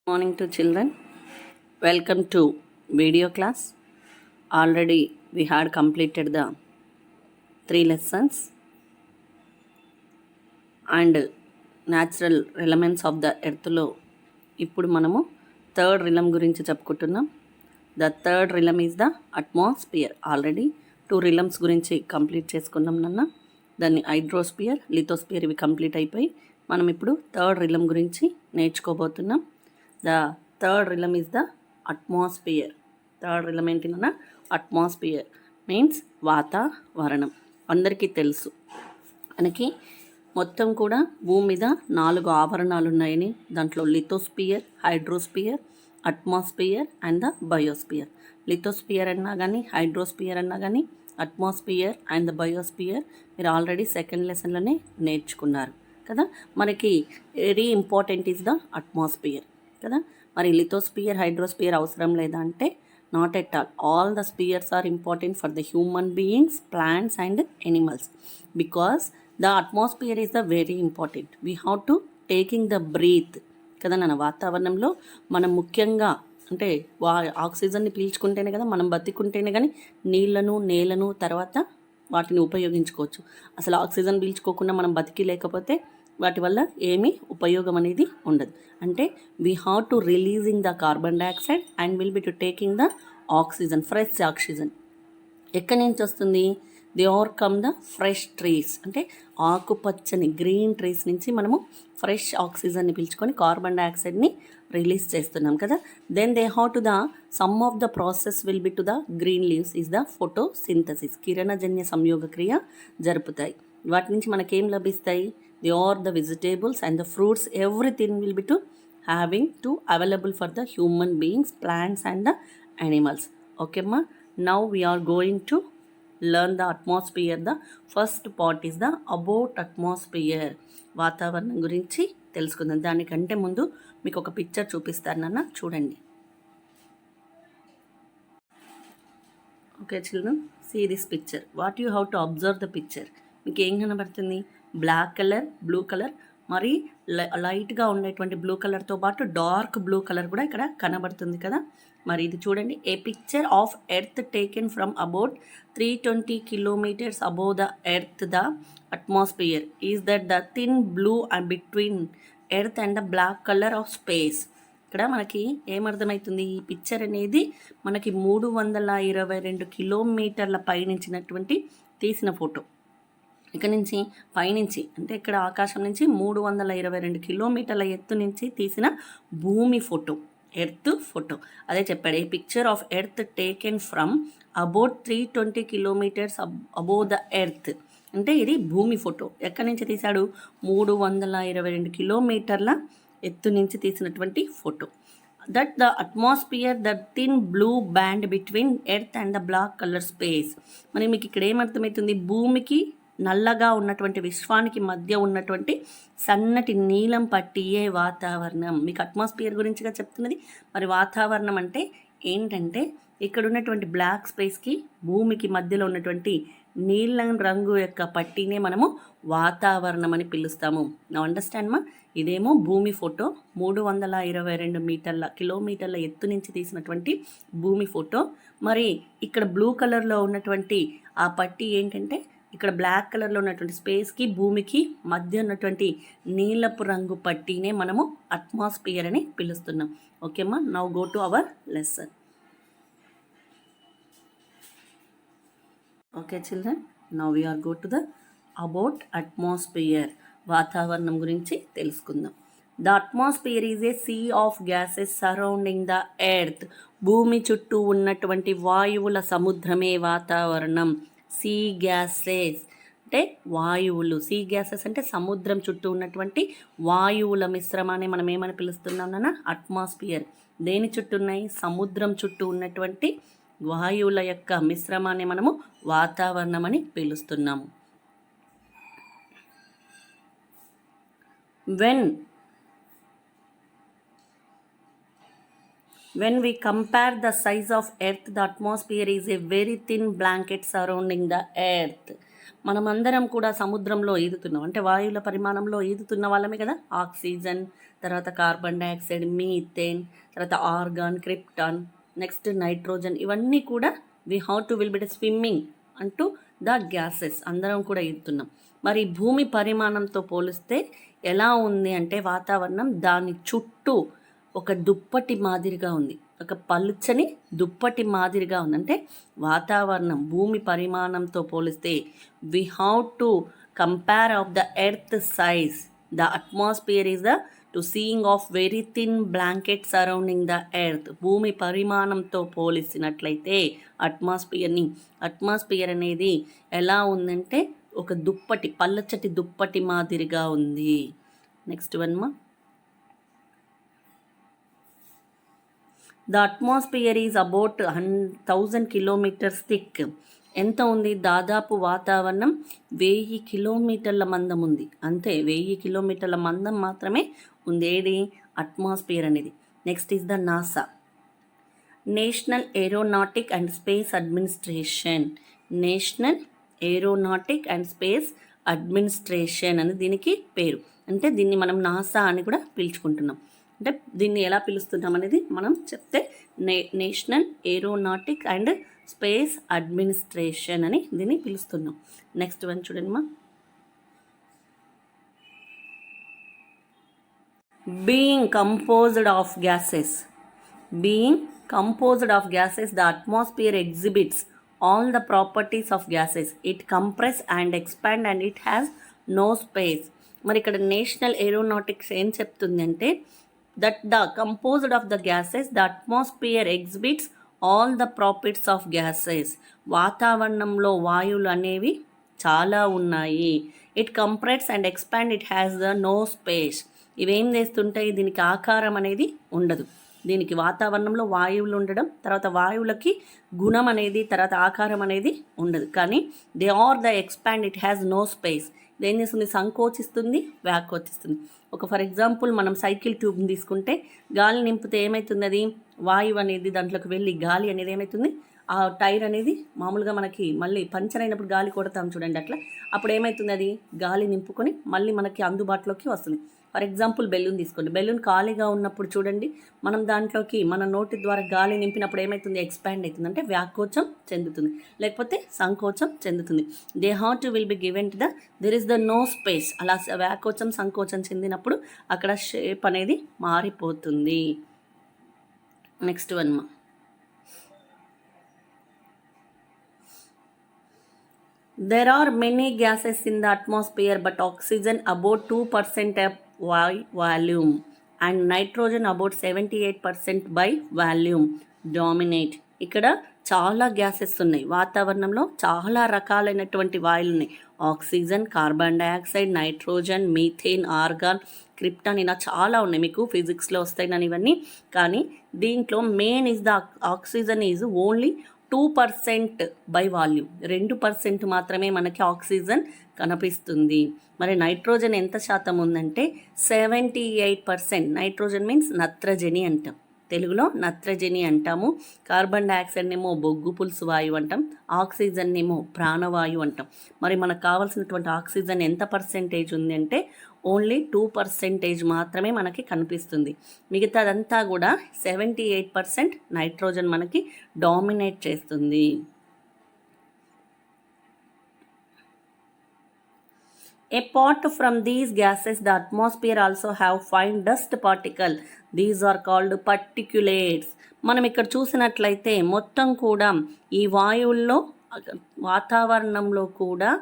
Morning to children. Welcome to video class. Already we had completed the 3 lessons and natural elements of the earth లో ఇప్పుడు మనము third realm గురించి చెప్పుకుంటున్నాం. The third realm is the atmosphere. Already 2 realms గురించి complete చేసుకున్నాం నాన్న. దాన్ని hydrosphere, lithosphere ఇవి కంప్లీట్ అయిపోయి మనం ఇప్పుడు థర్డ్ రిలమ్ గురించి నేర్చుకోబోతున్నాం. The third realm is the atmosphere. Third realm ఏంటిదన్నా? అట్మాస్ఫియర్ మీన్స్ వాతావరణం. అందరికీ తెలుసు మనకి మొత్తం కూడా భూమి మీద 4 ఆవరణాలు ఉన్నాయని. దాంట్లో lithosphere, hydrosphere, atmosphere and the biosphere. Lithosphere అన్నా కానీ, హైడ్రోస్పియర్ అన్నా కానీ, అట్మాస్ఫియర్ అండ్ ద బయోస్పియర్ మీరు ఆల్రెడీ సెకండ్ లెసన్లోనే నేర్చుకున్నారు కదా. మనకి very important is the atmosphere కదా. మరి లిథోస్పియర్, హైడ్రోస్పియర్ అవసరం లేదా అంటే not at all. All the spheres are important for the human beings, plants and animals because the atmosphere is the very important. We have to taking the breath కదా నాన్న. వాతావరణంలో మనం ముఖ్యంగా అంటే ఆక్సిజన్ని పీల్చుకుంటేనే కదా మనం బతికుంటేనే కానీ నీళ్లను, నేలను తర్వాత వాటిని ఉపయోగించుకోవచ్చు. అసలు ఆక్సిజన్ పీల్చుకోకుండా మనం బతికి లేకపోతే వాటి వల్ల ఏమీ ఉపయోగం అనేది ఉండదు. అంటే we have to releasing the carbon dioxide and will be to taking the oxygen, fresh oxygen. ఎక్కడి నుంచి వస్తుంది? They are come the fresh trees, అంటే ఆకుపచ్చని గ్రీన్ ట్రీస్ నుంచి మనము ఫ్రెష్ ఆక్సిజన్ని పీల్చుకొని కార్బన్ డైఆక్సైడ్ని రిలీజ్ చేస్తున్నాం కదా. Then they have to the some of the process will be to the green leaves is the photosynthesis. కిరణజన్య సంయోగ క్రియ జరుపుతాయి. వాటి నుంచి మనకేం లభిస్తాయి? They are the vegetables and the fruits. Everything will be to having to available for the human beings, plants and the animals. Okay ma, now we are going to learn the atmosphere. The first part is the about atmosphere. వాతావరణం గురించి తెలుసుకుందాం. దానికంటే ముందు మీకు ఒక picture చూపిస్తాను నాన్న, చూడండి. Okay children, see this picture. What you have to observe the picture. మీకు ఏం కనబడుతుంది? బ్లాక్ కలర్, బ్లూ కలర్, మరి లైట్గా ఉండేటువంటి బ్లూ కలర్తో పాటు డార్క్ బ్లూ కలర్ కూడా ఇక్కడ కనబడుతుంది కదా. మరి ఇది చూడండి. A picture of earth taken from about 320 kilometers above the earth the atmosphere is that the thin blue and between earth and the black colour of space. ఇక్కడ మనకి ఏమర్థమవుతుంది? ఈ పిక్చర్ అనేది మనకి 322 కిలోమీటర్ల పైనుంచినటువంటి తీసిన ఫోటో. ఇక్కడ నుంచి పైనుంచి అంటే ఇక్కడ ఆకాశం నుంచి 322 కిలోమీటర్ల ఎత్తు నుంచి తీసిన భూమి ఫోటో, ఎర్త్ ఫోటో. అదే చెప్పాడు. A picture of earth taken from about 320 kilometers above the earth. అంటే ఇది భూమి ఫోటో. ఎక్కడి నుంచి తీశాడు? 322 కిలోమీటర్ల ఎత్తు నుంచి తీసినటువంటి photo. That the atmosphere the thin blue band between earth and the black colour space. మరి మీకు ఇక్కడ ఏమర్థమవుతుంది? భూమికి నల్లగా ఉన్నటువంటి విశ్వానికి మధ్య ఉన్నటువంటి సన్నటి నీలం పట్టియే వాతావరణం. మీకు అట్మాస్ఫియర్ గురించిగా చెప్తున్నది. మరి వాతావరణం అంటే ఏంటంటే ఇక్కడ ఉన్నటువంటి బ్లాక్ స్పేస్కి భూమికి మధ్యలో ఉన్నటువంటి నీలం రంగు యొక్క పట్టినే మనము వాతావరణం అని పిలుస్తాము. నా అండర్స్టాండ్ మా. ఇదేమో భూమి ఫోటో, 322 కిలోమీటర్ల ఎత్తు నుంచి తీసినటువంటి భూమి ఫోటో. మరి ఇక్కడ బ్లూ కలర్లో ఉన్నటువంటి ఆ పట్టి ఏంటంటే ఇక్కడ బ్లాక్ కలర్లో ఉన్నటువంటి స్పేస్కి భూమికి మధ్య ఉన్నటువంటి నీలపు రంగు పట్టినే మనము అట్మాస్ఫియర్ అని పిలుస్తున్నాం. ఓకేమ్మా, now go to our lesson. Okay children, now we are go to the about atmosphere. వాతావరణం గురించి తెలుసుకుందాం. The atmosphere is a sea of gases surrounding the earth. భూమి చుట్టూ ఉన్నటువంటి వాయువుల సముద్రమే వాతావరణం. సీ గ్యాసెస్ అంటే వాయువులు. సీ గ్యాసెస్ అంటే సముద్రం చుట్టూ ఉన్నటువంటి వాయువుల మిశ్రమాన్ని మనం ఏమని పిలుస్తున్నాం నాన్న? అట్మాస్ఫియర్. దేని చుట్టూ ఉన్నాయి? సముద్రం చుట్టూ ఉన్నటువంటి వాయువుల యొక్క మిశ్రమాన్ని మనము వాతావరణం అని పిలుస్తున్నాము. When we compare the size of earth, the atmosphere is a very thin blanket surrounding the earth. మనమందరం కూడా సముద్రంలో ఈదుతున్నాం, అంటే వాయువుల పరిమాణంలో ఈదుతున్న వాళ్ళమే కదా. ఆక్సిజన్, తర్వాత కార్బన్ డైఆక్సైడ్, మీథేన్, తర్వాత ఆర్గాన్, క్రిప్టాన్, నెక్స్ట్ నైట్రోజన్, ఇవన్నీ కూడా we how to will be swimming అంటూ ద గ్యాసెస్, అందరం కూడా ఈదుతున్నాం. మరి భూమి పరిమాణంతో పోలిస్తే ఎలా ఉంది అంటే వాతావరణం దాని చుట్టూ ఒక దుప్పటి మాదిరిగా ఉంది, ఒక పలుచని దుప్పటి మాదిరిగా ఉంది. అంటే వాతావరణం భూమి పరిమాణంతో పోలిస్తే we how to compare of the earth size, the atmosphere is the to seeing of very thin blanket surrounding the earth. భూమి పరిమాణంతో పోలిసినట్లయితే అట్మాస్ఫియర్ అనేది ఎలా ఉందంటే ఒక దుప్పటి, పల్లచటి దుప్పటి మాదిరిగా ఉంది. నెక్స్ట్ వన్ మా, the atmosphere is about 1000 kilometers thick. ఎంత ఉంది? దాదాపు వాతావరణం 1000 కిలోమీటర్ల మందం ఉంది. అంతే, 1000 కిలోమీటర్ల మందం మాత్రమే ఉంది. ఏది? అట్మాస్ఫియర్ అనేది. Next is the NASA, national aeronautic and space administration. National aeronautic and space administration అని దీనికి పేరు. అంటే దీన్ని మనం నాసా అని కూడా పిలుచుకుంటున్నాం. అంటే దీన్ని ఎలా పిలుస్తున్నాం అనేది మనం చెప్తే national aeronautic and space administration అని దీన్ని పిలుస్తున్నాం. నెక్స్ట్ వన్ చూడండి మా, being composed of gases. Being composed of gases, the atmosphere exhibits all the properties of gases. It compress and expand and it has no space. మరి ఇక్కడ national aeronautics ఏం చెప్తుంది అంటే that the composed of the gases the atmosphere exhibits all the properties of gases. వాతావరణంలో వాయువులు అనేవి చాలా ఉన్నాయి. It compress and expand, it has the no space. ఇవేం చేస్తుంటాయి? దీనికి ఆకారం అనేది ఉండదు. దీనికి వాతావరణంలో వాయువులు ఉండడం, తర్వాత వాయువులకి గుణం అనేది, తర్వాత ఆకారం అనేది ఉండదు. కానీ they are the expand, it has no space. ఇదేం చేస్తుంది? సంకోచిస్తుంది, వ్యాకోచిస్తుంది. ఒక ఫర్ ఎగ్జాంపుల్ మనం సైకిల్ ట్యూబ్ని తీసుకుంటే గాలి నింపితే ఏమవుతుంది? అది వాయువు అనేది దాంట్లోకి వెళ్ళి గాలి అనేది ఏమవుతుంది? ఆ టైర్ అనేది మామూలుగా మనకి మళ్ళీ పంచర్ అయినప్పుడు గాలి కొడతాం చూడండి, అట్లా అప్పుడు ఏమవుతుంది? అది గాలి నింపుకొని మళ్ళీ మనకి అందుబాటులోకి వస్తుంది. ఫర్ ఎగ్జాంపుల్ బెలూన్ తీసుకోండి. బెలూన్ ఖాళీగా ఉన్నప్పుడు చూడండి, మనం దాంట్లోకి మన నోటి ద్వారా గాలి నింపినప్పుడు ఏమవుతుంది? ఎక్స్పాండ్ అవుతుంది, అంటే వ్యాకోచం చెందుతుంది, లేకపోతే సంకోచం చెందుతుంది. They have to will be given to the there is the no space. అలా వ్యాకోచం సంకోచం చెందినప్పుడు అక్కడ షేప్ అనేది మారిపోతుంది. నెక్స్ట్ వన్ మా, there are many gases in the atmosphere but oxygen about 2% of volume and nitrogen about 78% by volume dominate. ఇక్కడ చాలా గ్యాసెస్ ఉన్నాయి. వాతావరణంలో చాలా రకాలైనటువంటి వాయువులు ఉన్నాయి. Oxygen, carbon dioxide, nitrogen, methane, organ, krypton, ఇలా చాలా ఉన్నాయి. మీకు ఫిజిక్స్లో వస్తాయి నన్ను ఇవన్నీ. కానీ దీంట్లో main is the oxygen is only 2% by volume. 2% మాత్రమే మనకి ఆక్సిజన్ కనిపిస్తుంది. మరి నైట్రోజన్ ఎంత శాతం ఉందంటే 78%. నైట్రోజన్ మీన్స్ నత్రజని అంటాం, తెలుగులో నత్రజని అంటాము. కార్బన్ డైఆక్సైడ్నేమో బొగ్గు పులుసు వాయువు అంటాం, ఆక్సిజన్నేమో ప్రాణవాయువు అంటాం. మరి మనకు కావాల్సినటువంటి ఆక్సిజన్ ఎంత పర్సెంటేజ్ ఉంది అంటే ఓన్లీ 2% మాత్రమే మనకి కనిపిస్తుంది. మిగతాదంతా కూడా 78% నైట్రోజన్ మనకి డామినేట్ చేస్తుంది. Apart from these gases, the atmosphere also have fine dust particle. These are called particulates. మనం ఇక్కడ చూసినట్లయితే మొత్తం కూడా ఈ వాయువుల్లో, వాతావరణంలో కూడా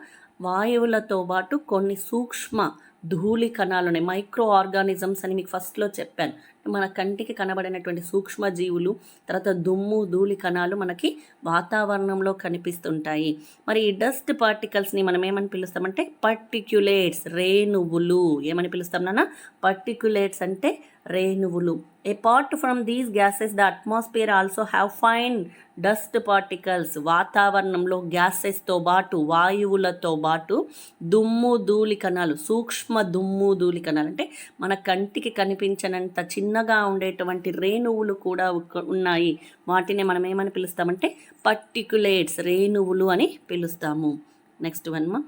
వాయువులతో పాటు కొన్ని సూక్ష్మ ధూళి కణాలు ఉన్నాయి. మైక్రో ఆర్గానిజమ్స్ అని మీకు ఫస్ట్లో చెప్పాను. మన కంటికి కనబడినటువంటి సూక్ష్మజీవులు, తర్వాత దుమ్ము ధూళి కణాలు మనకి వాతావరణంలో కనిపిస్తుంటాయి. మరి ఈ డస్ట్ పార్టికల్స్ని మనం ఏమని పిలుస్తామంటే పర్టిక్యులేట్స్, రేణువులు. ఏమని పిలుస్తాం నాన్న? పర్టిక్యులేట్స్ అంటే రేణువులు. Apart from these gases the atmosphere also have fine dust particles. వాతావరణంలో గ్యాసెస్తో పాటు, వాయువులతో పాటు దుమ్ము ధూళి కణాలు, సూక్ష్మ దుమ్ము ధూళి కణాలు అంటే మన కంటికి కనిపించనంత చిన్నగా ఉండేటువంటి రేణువులు కూడా ఉన్నాయి. వాటిని మనం ఏమని పిలుస్తామంటే పర్టిక్యులేట్స్, రేణువులు అని పిలుస్తాము. నెక్స్ట్ వన్ మా,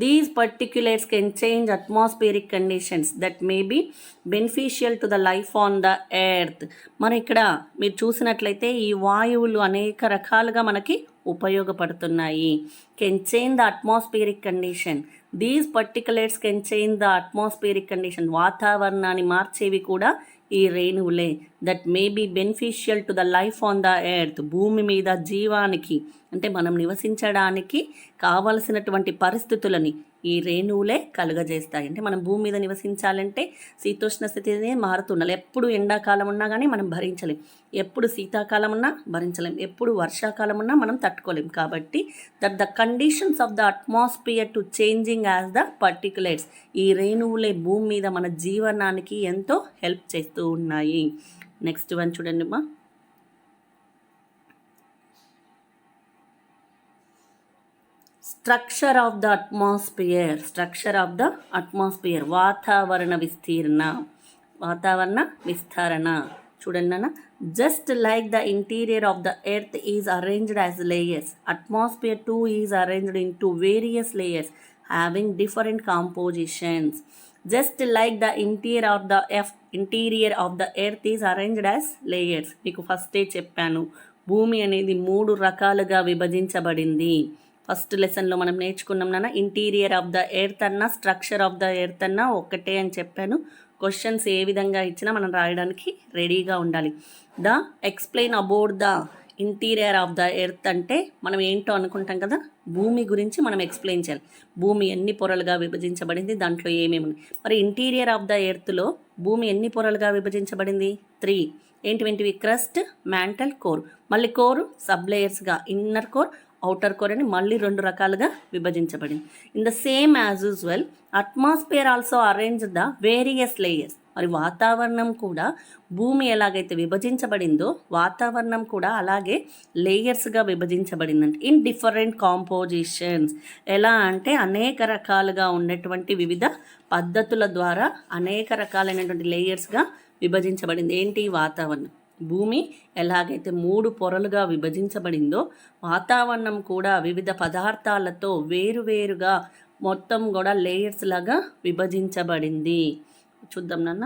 these particulates can change atmospheric conditions that may be beneficial to the life on the earth. మరి ఇక్కడ మీరు చూసినట్లయితే ఈ వాయువులు అనేక రకాలుగా మనకి ఉపయోగపడుతున్నాయి. Can change the atmospheric condition, these particulates can change the atmospheric condition, వాతావరణాన్ని మార్చేవి కూడా ఈ రేణువులే. That may be beneficial to the life on the earth, భూమి మీద జీవానికి అంటే మనం నివసించడానికి కావలసినటువంటి పరిస్థితులని ఈ రేణువులే కలుగజేస్తాయి. అంటే మనం భూమి మీద నివసించాలంటే శీతోష్ణ స్థితిని మారుతుండాలి. ఎప్పుడు ఎండాకాలం ఉన్నా కానీ మనం భరించలేం, ఎప్పుడు శీతాకాలం ఉన్నా భరించలేం, ఎప్పుడు వర్షాకాలం ఉన్నా మనం తట్టుకోలేం. కాబట్టి that the conditions of the atmosphere to changing as the particulates, ఈ రేణువులే భూమి మీద మన జీవనానికి ఎంతో హెల్ప్ చేస్తూ ఉన్నాయి. నెక్స్ట్ వన్ చూడండి మా, structure of the atmosphere, structure of the atmosphere, వాతావరణ విస్తరణ చూడండి అన్న. Just like the interior of the earth is arranged as layers, atmosphere two is arranged in to various layers having different compositions. Just like the interior of the earth is arranged as layers. మీకు ఫస్టే చెప్పాను, భూమి అనేది 3 రకాలుగా విభజించబడింది. First లెసన్లో మనం నేర్చుకున్నాం నాన్న, ఇంటీరియర్ ఆఫ్ ద ఎర్త్ అన్న స్ట్రక్చర్ ఆఫ్ ద ఎర్త్ అన్న ఒకటే అని చెప్పాను. క్వశ్చన్స్ ఏ విధంగా ఇచ్చినా మనం రాయడానికి రెడీగా ఉండాలి. The explain about the interior of the earth అంటే మనం ఏంటో అనుకుంటాం కదా, భూమి గురించి మనం ఎక్స్ప్లెయిన్ చేయాలి. భూమి ఎన్ని పొరలుగా విభజించబడింది, దాంట్లో ఏమేమి ఉన్నాయి. మరి ఇంటీరియర్ ఆఫ్ ద ఎర్త్లో భూమి ఎన్ని పొరలుగా విభజించబడింది? 3. ఏంటివి? Crust, mantle, core. మళ్ళీ కోరు సబ్ లేయర్స్గా ఇన్నర్ కోర్, అవుటర్ కోర్ అని మళ్ళీ 2 రకాలుగా విభజించబడింది. In the same as usual atmosphere also arrange the various layers. మరి వాతావరణం కూడా భూమి ఎలాగైతే విభజించబడిందో వాతావరణం కూడా అలాగే లేయర్స్గా విభజించబడిందంటే ఇన్ డిఫరెంట్ కాంపోజిషన్స్. ఎలా అంటే అనేక రకాలుగా ఉన్నటువంటి వివిధ పద్ధతుల ద్వారా అనేక రకాలైనటువంటి లేయర్స్గా విభజించబడింది. ఏంటి? వాతావరణం. భూమి ఎలాగైతే 3 పొరలుగా విభజించబడిందో వాతావరణం కూడా వివిధ పదార్థాలతో వేరువేరుగా మొత్తం కూడా లేయర్స్ లాగా విభజించబడింది. చూద్దాం నాన్న.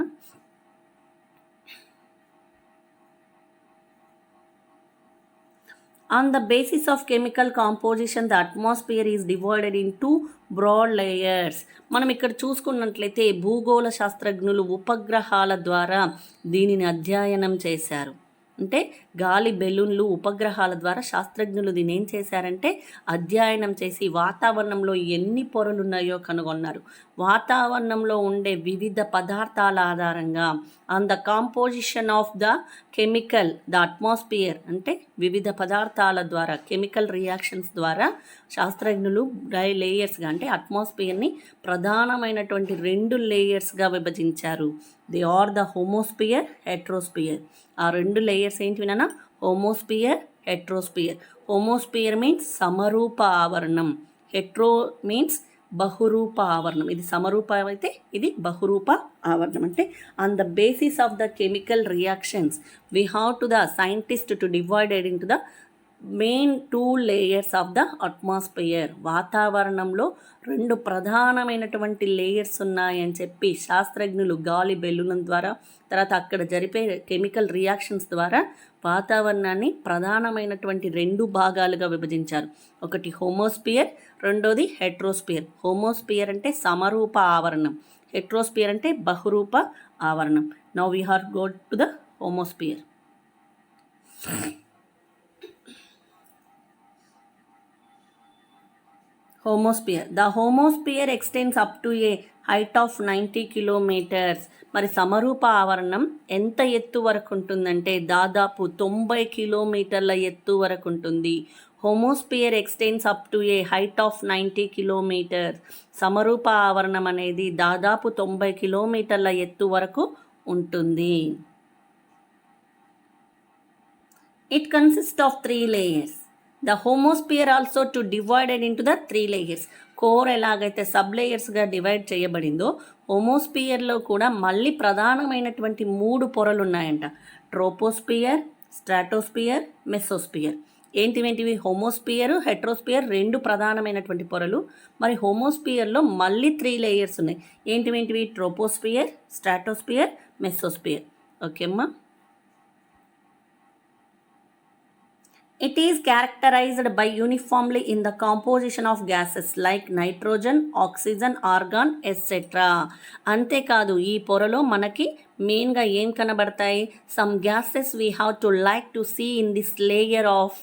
On the basis of chemical composition, the atmosphere is divided into broad layers. మనం ఇక్కడ చూసుకున్నట్లయితే భూగోళ శాస్త్రజ్ఞులు ఉపగ్రహాల ద్వారా దీనిని అధ్యయనం చేశారు. అంటే గాలి బెలూన్లు ఉపగ్రహాల ద్వారా శాస్త్రజ్ఞులు దీన్ని ఏం చేశారంటే అధ్యయనం చేసి వాతావరణంలో ఎన్ని పొరలు ఉన్నాయో కనుగొన్నారు. వాతావరణంలో ఉండే వివిధ పదార్థాల ఆధారంగా on the composition of the chemical the atmosphere అంటే వివిధ పదార్థాల ద్వారా కెమికల్ రియాక్షన్స్ ద్వారా శాస్త్రజ్ఞులు లేయర్స్గా అంటే అట్మాస్ఫియర్ని ప్రధానమైనటువంటి 2 లేయర్స్గా విభజించారు. They are the homosphere, heterosphere. ఆ 2 లేయర్స్ ఏంటి వినా? హోమోస్ఫియర్, హెట్రోస్ఫియర్. హోమోస్ఫియర్ మీన్స్ సమరూప ఆవరణం, హెట్రో మీన్స్ బహురూప ఆవరణం. ఇది సమరూప అయితే ఇది బహురూప ఆవరణం. అంటే on the basis of the chemical reactions we have to the scientist to divided in to the main 2 layers of the atmosphere. వాతావరణంలో 2 ప్రధానమైనటువంటి లేయర్స్ ఉన్నాయని చెప్పి శాస్త్రజ్ఞులు గాలి బెలూన్ ద్వారా తర్వాత అక్కడ జరిపే కెమికల్ రియాక్షన్స్ ద్వారా వాతావరణాన్ని ప్రధానమైనటువంటి 2 భాగాలుగా విభజించారు. ఒకటి హోమోస్ఫియర్, రెండోది హెట్రోస్ఫియర్. హోమోస్ఫియర్ అంటే సమరూప ఆవరణం, హెట్రోస్ఫియర్ అంటే బహురూప ఆవరణం. Now we are go to the homosphere. Homosphere. The homosphere extends up to a height of 90 kilometres. మరి సమరూప ఆవరణం ఎంత ఎత్తు వరకు ఉంటుందంటే దాదాపు 90 కిలోమీటర్ల ఎత్తు వరకు ఉంటుంది. Homosphere extends up to a height of 90 kilometres. సమరూప ఆవరణం అనేది దాదాపు 90 కిలోమీటర్ల ఎత్తు వరకు ఉంటుంది. It consist of 3 layers. The homosphere also to divided into the 3 layers. Core ఎలాగైతే సబ్ లేయర్స్గా డివైడ్ చేయబడిందో హోమోస్ఫియర్లో కూడా మళ్ళీ ప్రధానమైనటువంటి 3 పొరలు ఉన్నాయంట. Troposphere, stratosphere, mesosphere. ఏంటివేంటివి? హోమోస్పియర్, హెట్రోస్పియర్ రెండు ప్రధానమైనటువంటి పొరలు. మరి హోమోస్పియర్లో మళ్ళీ 3 లేయర్స్ ఉన్నాయి. ఏంటివేంటివి? Troposphere, stratosphere, mesosphere. ఓకే అమ్మా. It is characterized by uniformly in the composition of gases like nitrogen, oxygen, argon, etc. అంతేకాదు ఈ పొరలో మనకి మెయిన్గా ఏం కనబడతాయి? Some gases we have to like to see in this layer of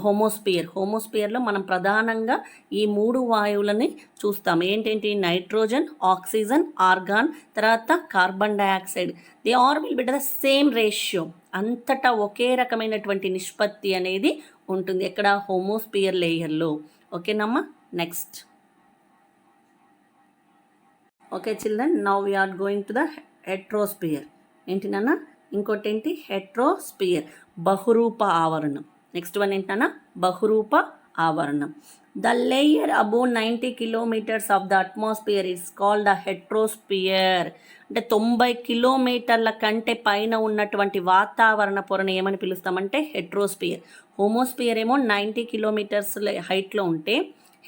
homosphere. హోమోస్పియర్లో మనం ప్రధానంగా ఈ 3 వాయువులని చూస్తాం. ఏంటేంటి? నైట్రోజన్, ఆక్సిజన్, ఆర్గాన్, తర్వాత carbon dioxide. They are will be the same ratio. అంతటా ఒకే రకమైనటువంటి నిష్పత్తి అనేది ఉంటుంది. ఎక్కడ? హోమోస్పియర్ లేయర్లో. ఓకేనమ్మా. Next. Okay children, now we are going to the heterosphere. ఏంటి నాన్న? ఇంకోటి ఏంటి? హెట్రోస్పియర్, బహురూప ఆవరణం. నెక్స్ట్ వన్ ఏంటన్నా? బహురూప ఆవరణం. The layer above 90 kilometres of the atmosphere is called the heterosphere. అంటే 90 కిలోమీటర్ల కంటే పైన ఉన్నటువంటి వాతావరణ పొరను ఏమని పిలుస్తామంటే హెట్రోస్పియర్. హోమోస్పియర్ ఏమో 90 కిలోమీటర్స్ హైట్లో ఉంటే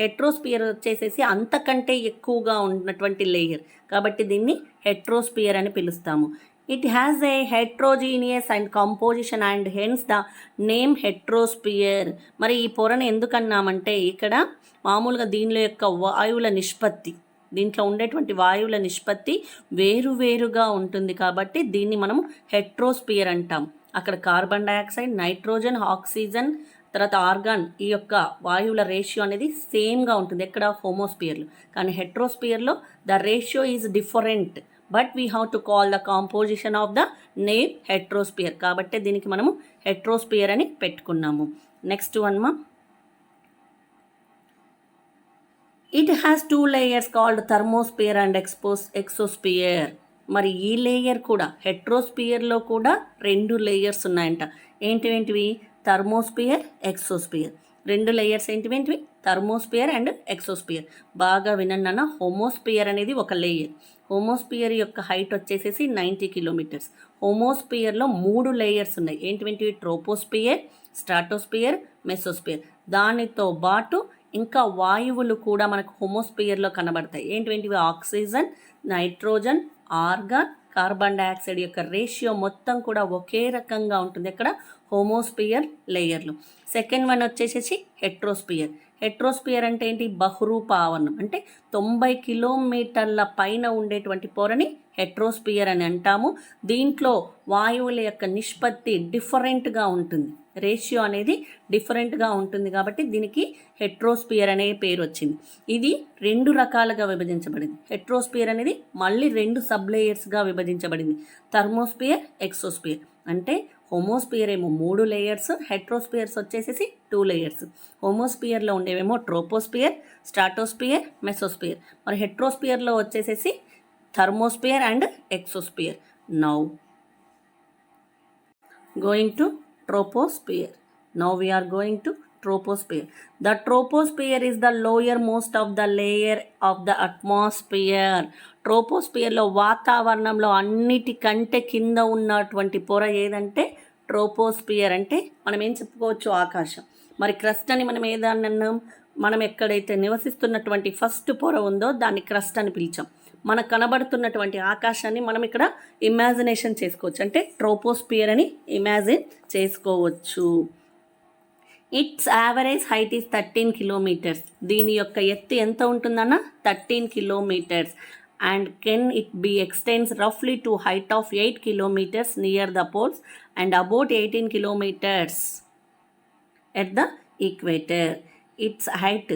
హెట్రోస్పియర్ వచ్చేసేసి అంతకంటే ఎక్కువగా ఉన్నటువంటి లేయర్. కాబట్టి దీన్ని హెట్రోస్పియర్ అని పిలుస్తాము. It has a heterogeneous and composition and hence the name heterosphere. మరి ఈ పొరను ఎందుకన్నామంటే ఇక్కడ మామూలుగా దీనిలో యొక్క వాయువుల నిష్పత్తి, దీంట్లో ఉండేటువంటి వాయువుల నిష్పత్తి వేరువేరుగా ఉంటుంది కాబట్టి దీన్ని మనం హెట్రోస్పియర్ అంటాం. అక్కడ కార్బన్ డైఆక్సైడ్, నైట్రోజన్, ఆక్సిజన్, తర్వాత ఆర్గాన్ ఈ యొక్క వాయువుల రేషియో అనేది సేమ్గా ఉంటుంది. ఎక్కడ? హోమోస్పియర్లో. కానీ హెట్రోస్పియర్లో the ratio is different. But we have to call the composition of the name heterosphere. కాబట్టి దీనికి మనము హెట్రోస్పియర్ అని పెట్టుకున్నాము. నెక్స్ట్ వన్ మా. It has 2 layers called thermosphere and exosphere. మరి ఈ లేయర్ కూడా హెట్రోస్పియర్లో కూడా 2 లేయర్స్ ఉన్నాయంట. ఏంటివి? Thermosphere, exosphere. 2 లేయర్స్ ఏంటివేంటివి? Thermosphere and exosphere. బాగా వినండి అన్న. హోమోస్పియర్ అనేది ఒక లేయర్. హోమోస్పియర్ యొక్క హైట్ వచ్చేసేసి 90 కిలోమీటర్స్. హోమోస్పియర్లో 3 లేయర్స్ ఉన్నాయి. ఏంటివేంటివి? Troposphere, stratosphere, mesosphere. దానితో పాటు ఇంకా వాయువులు కూడా మనకు హోమోస్పియర్లో కనబడతాయి. ఏంటివేంటివి? Oxygen, nitrogen, argon, carbon dioxide యొక్క రేషియో మొత్తం కూడా ఒకే రకంగా ఉంటుంది. ఎక్కడ? హోమోస్పియర్ లేయర్లు. సెకండ్ వన్ వచ్చేసేసి హెట్రోస్పియర్. హెట్రోస్పియర్ అంటే ఏంటి? బహురూప ఆవరణం. అంటే 90 కిలోమీటర్ల పైన ఉండేటువంటి పొరని హెట్రోస్పియర్ అని అంటాము. దీంట్లో వాయువుల యొక్క నిష్పత్తి డిఫరెంట్గా ఉంటుంది. రేషియో అనేది డిఫరెంట్గా ఉంటుంది కాబట్టి దీనికి హెట్రోస్పియర్ అనే పేరు వచ్చింది. ఇది 2 రకాలుగా విభజించబడింది. హెట్రోస్పియర్ అనేది మళ్ళీ 2 సబ్ లేయర్స్గా విభజించబడింది. Thermosphere, exosphere. అంటే హోమోస్పియర్ ఏమో 3 లేయర్స్, హెట్రోస్పియర్స్ వచ్చేసేసి 2 లేయర్స్. హోమోస్పియర్లో ఉండేవేమో ట్రోపోస్పియర్, స్ట్రాటోస్పియర్, మెసోస్పియర్. మరి హెట్రోస్పియర్లో వచ్చేసేసి thermosphere and exosphere. Now going to troposphere. Now we are going to troposphere. The troposphere is the lower most of the layer of the atmosphere. ట్రోపోస్పియర్లో వాతావరణంలో అన్నిటికంటే కింద ఉన్నటువంటి పొర ఏదంటే ట్రోపోస్పియర్. అంటే మనం ఏం చెప్పుకోవచ్చు? ఆకాశం. మరి క్రస్ట్ అని మనం ఏదాన్ని అన్నాం? మనం ఎక్కడైతే నివసిస్తున్నటువంటి ఫస్ట్ పొర ఉందో దాన్ని క్రస్ట్ అని పిలిచాం. మనకు కనబడుతున్నటువంటి ఆకాశాన్ని మనం ఇక్కడ ఇమాజినేషన్ చేసుకోవచ్చు. అంటే ట్రోపోస్పియర్ అని ఇమాజిన్ చేసుకోవచ్చు. Its average height is 13 kilometres. దీని యొక్క ఎత్తు ఎంత ఉంటుందన్న? 13 kilometres. And can it be extends రఫ్లీ to height of 8 kilometres near the poles and about 18 kilometres at the equator. Its height,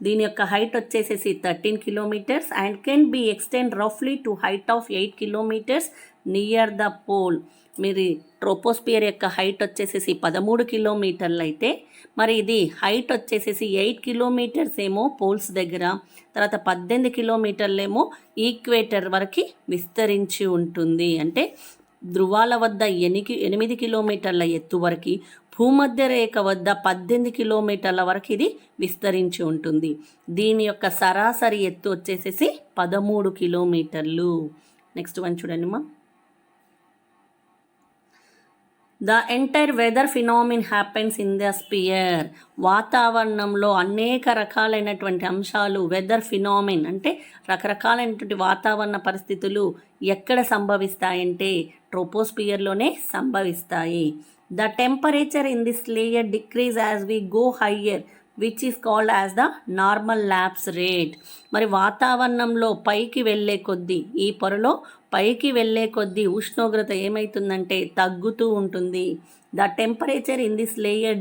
దీని యొక్క హైట్ వచ్చేసేసి 13 kilometres and can be extend రఫ్లీ to height of 8 kilometres near the pole. మీరు troposphere యొక్క height వచ్చేసేసి 13 కిలోమీటర్లు అయితే మరి ఇది హైట్ వచ్చేసేసి 8 కిలోమీటర్స్ ఏమో పోల్స్ దగ్గర, తర్వాత 18 కిలోమీటర్లు ఏమో ఈక్వేటర్ వరకు విస్తరించి ఉంటుంది. అంటే ధృవాల వద్ద 8 కిలోమీటర్ల ఎత్తు వరకు, భూమధ్య రేఖ వద్ద 18 కిలోమీటర్ల వరకు ఇది విస్తరించి ఉంటుంది. దీని యొక్క సరాసరి ఎత్తు వచ్చేసేసి 13 కిలోమీటర్లు. నెక్స్ట్ వన్ చూడండి మా. The entire weather phenomenon happens in the sphere. వాతావరణంలో అనేక రకాలైనటువంటి అంశాలు, వెదర్ ఫినామిన్ అంటే రకరకాలైనటువంటి వాతావరణ పరిస్థితులు ఎక్కడ సంభవిస్తాయంటే ట్రోపోస్పియర్లోనే సంభవిస్తాయి. The temperature in this layer decrease as we go higher which is called as the normal lapse rate. మరి వాతావరణంలో పైకి వెళ్ళే కొద్దీ, ఈ పొరలో పైకి వెళ్ళే కొద్దీ ఉష్ణోగ్రత ఏమవుతుందంటే తగ్గుతూ ఉంటుంది. The temperature in this layer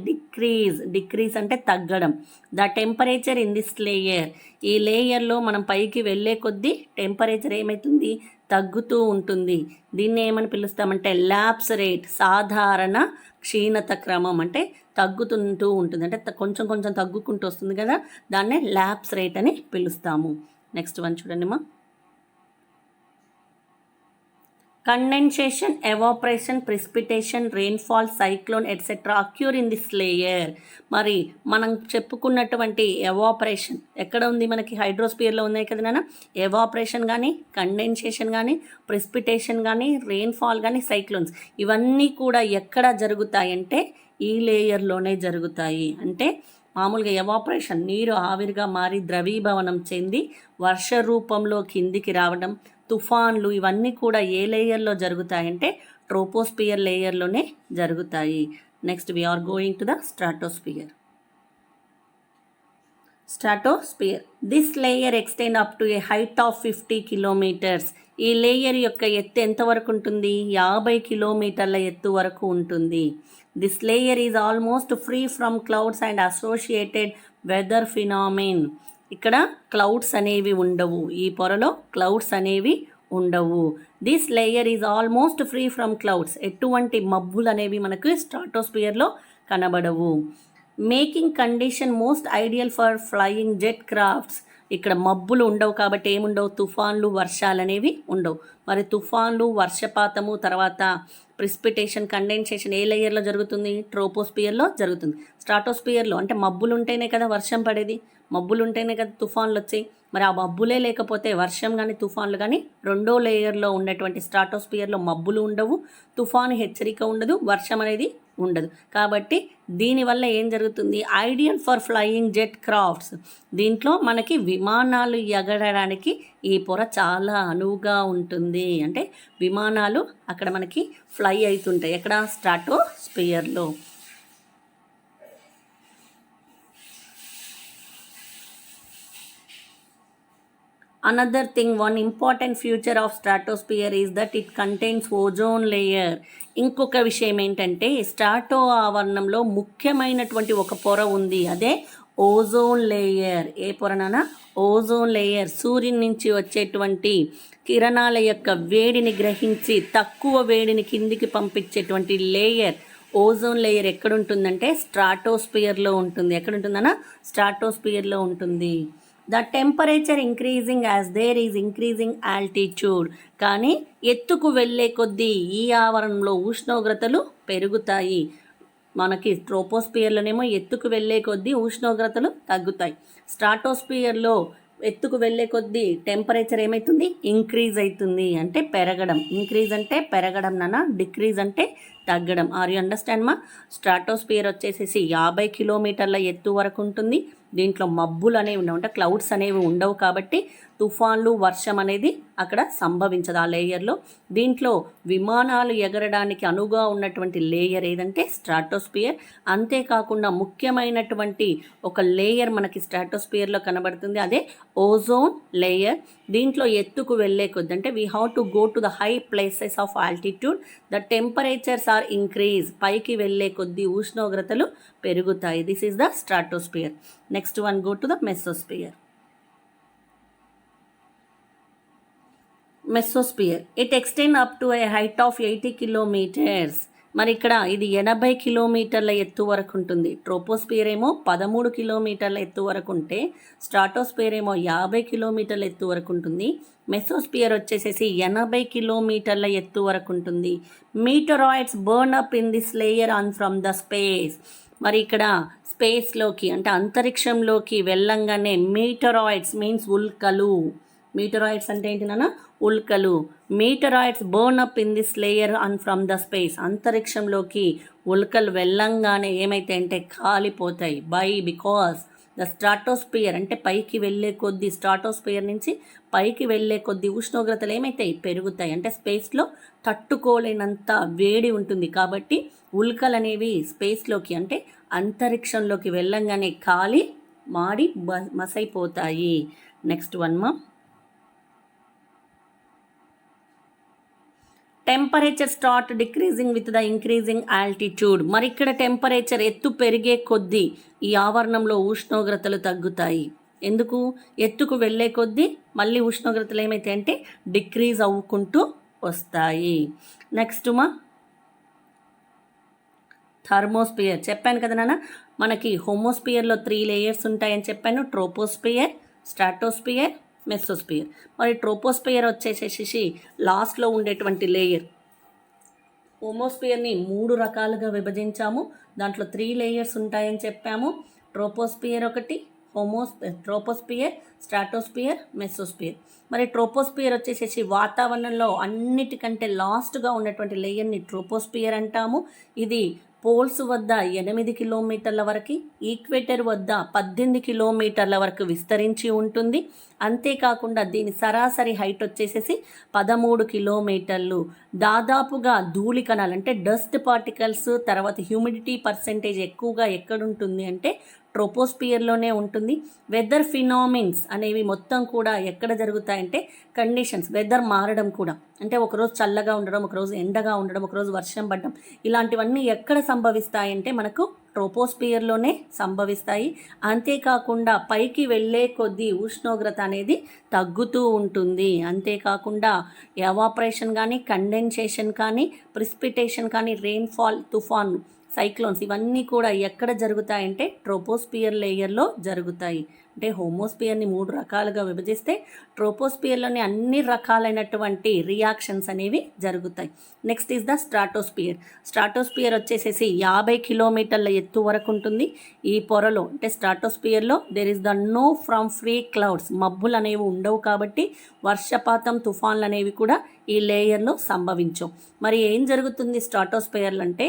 decrease అంటే తగ్గడం. The temperature in this layer, ఈ లేయర్లో మనం పైకి వెళ్ళే కొద్దీ టెంపరేచర్ ఏమవుతుంది, తగ్గుతూ ఉంటుంది. దీన్ని ఏమని పిలుస్తామంటే ల్యాప్స్ రేట్, సాధారణ క్షీణత క్రమం. అంటే తగ్గుతుంటూ ఉంటుంది, అంటే కొంచెం కొంచెం తగ్గుకుంటూ వస్తుంది కదా, దాన్నే ల్యాప్స్ రేట్ అని పిలుస్తాము. నెక్స్ట్ వన్ చూడండి మా. Condensation, evaporation, precipitation, rainfall, cyclone etcetera acquire in this layer. మరి మనం చెప్పుకున్నటువంటి ఎవాపరేషన్ ఎక్కడ ఉంది, మనకి హైడ్రోస్పియర్లో ఉన్నాయి కదా నాన్న. ఎవాపరేషన్ కానీ, కండెన్సేషన్ కానీ, ప్రిసిపిటేషన్ కానీ, రెయిన్ఫాల్ కానీ, సైక్లోన్స్ ఇవన్నీ కూడా ఎక్కడ జరుగుతాయంటే ఈ లేయర్లోనే జరుగుతాయి. అంటే మామూలుగా ఎవాపరేషన్ నీరు ఆవిరిగా మారి ద్రవీభవనం చెంది వర్ష రూపంలో కిందికి రావడం, తుఫాన్లు ఇవన్నీ కూడా ఏ లేయర్లో జరుగుతాయంటే ట్రోపోస్పియర్ లేయర్లోనే జరుగుతాయి. Next we are going to the stratosphere. Stratosphere, this layer extend up to a height of 50 kilometres. ఈ లేయర్ యొక్క ఎత్తు ఎంతవరకు ఉంటుంది, 50 కిలోమీటర్ల ఎత్తు వరకు ఉంటుంది. This layer is almost free from clouds and associated weather phenomenon. ఇక్కడ క్లౌడ్స్ అనేవి ఉండవు, ఈ పొరలో క్లౌడ్స్ అనేవి ఉండవు. This layer is almost free from clouds, ఎటువంటి మబ్బులు అనేవి మనకు స్ట్రాటోస్పియర్లో కనబడవు. Making condition most ideal for flying jet crafts. ఇక్కడ మబ్బులు ఉండవు కాబట్టి ఏముండవు, తుఫాన్లు, వర్షాలు అనేవి ఉండవు. మరి తుఫాన్లు, వర్షపాతము, తర్వాత ప్రిసిపిటేషన్, కండెన్సేషన్ ఏ లేయర్లో జరుగుతుంది, ట్రోపోస్పియర్లో జరుగుతుంది. స్ట్రాటోస్పియర్లో అంటే మబ్బులు ఉంటేనే కదా వర్షం పడేది, మబ్బులు ఉంటేనే కదా తుఫాన్లు వచ్చాయి. మరి ఆ మబ్బులే లేకపోతే వర్షం కానీ తుఫాన్లు కానీ రెండో లేయర్లో ఉన్నటువంటి స్ట్రాటోస్పియర్లో మబ్బులు ఉండవు, తుఫాను హెచ్చరిక ఉండదు, వర్షం అనేది ఉండదు. కాబట్టి దీనివల్ల ఏం జరుగుతుంది, ideal for flying jet crafts. దీంట్లో మనకి విమానాలు ఎగరడానికి ఈ పొర చాలా అనువుగా ఉంటుంది. అంటే విమానాలు అక్కడ మనకి ఫ్లై అవుతుంటాయి, ఎక్కడ, స్ట్రాటోస్పియర్లో. Another thing, one important feature of stratosphere is that it contains ozone layer. ఇంకొక విషయం ఏంటంటే స్ట్రాటో ఆవరణంలో ముఖ్యమైనటువంటి ఒక పొర ఉంది, అదే ఓజోన్ లేయర్. ఏ పొరనా, ఓజోన్ లేయర్. సూర్యుని నుంచి వచ్చేటువంటి కిరణాల యొక్క వేడిని గ్రహించి తక్కువ వేడిని కిందికి పంపించేటువంటి లేయర్ ఓజోన్ లేయర్ ఎక్కడుంటుందంటే స్ట్రాటోస్పియర్లో ఉంటుంది. ఎక్కడుంటుందన్నా, స్ట్రాటోస్పియర్లో ఉంటుంది. The temperature increasing as there is increasing altitude. కానీ ఎత్తుకు వెళ్ళే కొద్దీ ఈ ఆవరణలో ఉష్ణోగ్రతలు పెరుగుతాయి. మనకి ట్రోపోస్పియర్లోనేమో ఎత్తుకు వెళ్ళే కొద్దీ ఉష్ణోగ్రతలు తగ్గుతాయి. స్ట్రాటోస్పియర్లో ఎత్తుకు వెళ్ళే కొద్దీ టెంపరేచర్ ఏమవుతుంది, ఇంక్రీజ్ అవుతుంది, అంటే పెరగడం. ఇంక్రీజ్ అంటే పెరగడం నాన్న, డిక్రీజ్ అంటే తగ్గడం. ఆర్ యు అండర్స్టాండ్ మా. స్ట్రాటోస్పియర్ వచ్చేసేసి 50 కిలోమీటర్ల ఎత్తు వరకు ఉంటుంది. దీంట్లో మబ్బులు అనేవి ఉండవు, అంటే క్లౌడ్స్ అనేవి ఉండవు కాబట్టి తుఫాన్లు, వర్షం అనేది అక్కడ సంభవించదు ఆ లేయర్లో. దీంట్లో విమానాలు ఎగరడానికి అనువుగా ఉన్నటువంటి లేయర్ ఏదంటే స్ట్రాటోస్పియర్. అంతేకాకుండా ముఖ్యమైనటువంటి ఒక లేయర్ మనకి స్ట్రాటోస్పియర్లో కనబడుతుంది, అదే ఓజోన్ లేయర్. దీంట్లో ఎత్తుకు వెళ్ళే కొద్ది, అంటే we have to go to the high places of altitude, the temperatures are increase. పైకి వెళ్ళే కొద్దీ ఉష్ణోగ్రతలు పెరుగుతాయి. This is the stratosphere. Next one, go to the mesosphere. Mesosphere, it extend up to a height of 80 kilometres. మరి ఇక్కడ ఇది 80 కిలోమీటర్ల ఎత్తు వరకు ఉంటుంది. ట్రోపోస్పియర్ ఏమో 13 కిలోమీటర్ల ఎత్తు వరకు ఉంటే స్ట్రాటోస్పియర్ ఏమో 50 కిలోమీటర్ల ఎత్తు వరకు ఉంటుంది. మెసోస్పియర్ వచ్చేసేసి 80 కిలోమీటర్ల ఎత్తు వరకు ఉంటుంది. Meteoroids burn up in this layer on from the space. మరి ఇక్కడ స్పేస్లోకి అంటే అంతరిక్షంలోకి వెళ్ళంగానే మీటరాయిడ్స్ మీన్స్ ఉల్కలు, మీటరాయిడ్స్ అంటే ఏంటి నాన్న? ఉల్కలు. Meteoroids burn up in this layer and from the space. అంతరిక్షంలోకి ఉల్కలు వెళ్ళంగానే ఏమైతే అంటే కాలిపోతాయి. బికాస్ ద స్ట్రాటోస్పియర్ అంటే పైకి వెళ్ళే కొద్దీ, స్ట్రాటోస్పియర్ నుంచి పైకి వెళ్ళే కొద్దీ ఉష్ణోగ్రతలు ఏమైతాయి? పెరుగుతాయి. అంటే స్పేస్లో తట్టుకోలేనంత వేడి ఉంటుంది. కాబట్టి ఉల్కలు అనేవి స్పేస్లోకి అంటే అంతరిక్షంలోకి వెళ్ళంగానే కాలి మాడి మసైపోతాయి. నెక్స్ట్ వన్ మా, temperature start decreasing with the increasing altitude. మరి ఇక్కడ టెంపరేచర్ ఎత్తు పెరిగే కొద్దీ ఈ ఆవరణంలో ఉష్ణోగ్రతలు తగ్గుతాయి. ఎందుకు? ఎత్తుకు వెళ్ళే కొద్దీ మళ్ళీ ఉష్ణోగ్రతలు ఏమైతాయి అంటే డిక్రీజ్ అవ్వుకుంటూ వస్తాయి. నెక్స్ట్ మా, థర్మోస్పియర్. చెప్పాను కదా నాన్న, మనకి హోమోస్పియర్లో 3 లేయర్స్ ఉంటాయని చెప్పాను. Troposphere, stratosphere, mesosphere. మరి ట్రోపోస్పియర్ వచ్చేసేసి లాస్ట్లో ఉండేటువంటి లేయర్. హోమోస్పియర్ని 3 రకాలుగా విభజించాము. దాంట్లో 3 లేయర్స్ ఉంటాయని చెప్పాము. ట్రోపోస్పియర్ ఒకటి, ట్రోపోస్పియర్, స్ట్రాటోస్పియర్, మెసోస్పియర్. మరి ట్రోపోస్పియర్ వచ్చేసేసి వాతావరణంలో అన్నిటికంటే లాస్ట్గా ఉన్నటువంటి లేయర్ని ట్రోపోస్పియర్ అంటాము. ఇది పోల్స్ వద్ద 8 కిలోమీటర్ల వరకు, ఈక్వేటర్ వద్ద 18 కిలోమీటర్ల వరకు విస్తరించి ఉంటుంది. అంతేకాకుండా దీని సరాసరి హైట్ వచ్చేసేసి 13 కిలోమీటర్లు. దాదాపుగా ధూళి కణాలు అంటే డస్ట్ పార్టికల్స్, తర్వాత హ్యూమిడిటీ పర్సెంటేజ్ ఎక్కువగా ఎక్కడుంటుంది అంటే ట్రోపోస్పియర్లోనే ఉంటుంది. వెదర్ ఫినామిన్స్ అనేవి మొత్తం కూడా ఎక్కడ జరుగుతాయంటే కండిషన్స్, వెదర్ మారడం కూడా, అంటే ఒకరోజు చల్లగా ఉండడం, ఒకరోజు ఎండగా ఉండడం, ఒకరోజు వర్షం పడడం, ఇలాంటివన్నీ ఎక్కడ సంభవిస్తాయంటే మనకు ట్రోపోస్పియర్లోనే సంభవిస్తాయి. అంతేకాకుండా పైకి వెళ్ళే కొద్దీ ఉష్ణోగ్రత అనేది తగ్గుతూ ఉంటుంది. అంతేకాకుండా ఎవాపరేషన్ కానీ, కండెన్సేషన్ కానీ, ప్రిసిపిటేషన్ కానీ, రెయిన్ఫాల్, తుఫాన్, సైక్లోన్స్ ఇవన్నీ కూడా ఎక్కడ జరుగుతాయంటే ట్రోపోస్పియర్ లేయర్లో జరుగుతాయి. అంటే హోమోస్పియర్ని 3 రకాలుగా విభజిస్తే ట్రోపోస్పియర్లోని అన్ని రకాలైనటువంటి రియాక్షన్స్ అనేవి జరుగుతాయి. Next is the stratosphere. Stratosphere వచ్చేసేసి 50 కిలోమీటర్ల ఎత్తు వరకు ఉంటుంది. ఈ పొరలో అంటే స్ట్రాటోస్పియర్లో there is the no from free clouds. మబ్బులు అనేవి ఉండవు కాబట్టి వర్షపాతం, తుఫాన్లు అనేవి కూడా ఈ లేయర్లో సంభవించవు. మరి ఏం జరుగుతుంది స్ట్రాటోస్పియర్లు అంటే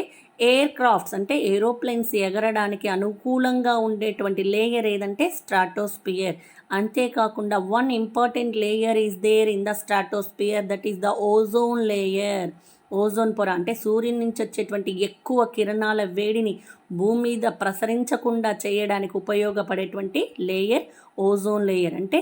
ఎయిర్ క్రాఫ్ట్స్ అంటే ఏరోప్లేన్స్ ఎగరడానికి అనుకూలంగా ఉండేటువంటి లేయర్ ఏదంటే స్ట్రాటోస్పియర్. అంతేకాకుండా one important layer is there in the stratosphere, that is the ozone layer. ఓజోన్ పొర అంటే సూర్యుని నుంచి వచ్చేటువంటి ఎక్కువ కిరణాల వేడిని భూమి మీద ప్రసరించకుండా చేయడానికి ఉపయోగపడేటువంటి లేయర్ ఓజోన్ లేయర్. అంటే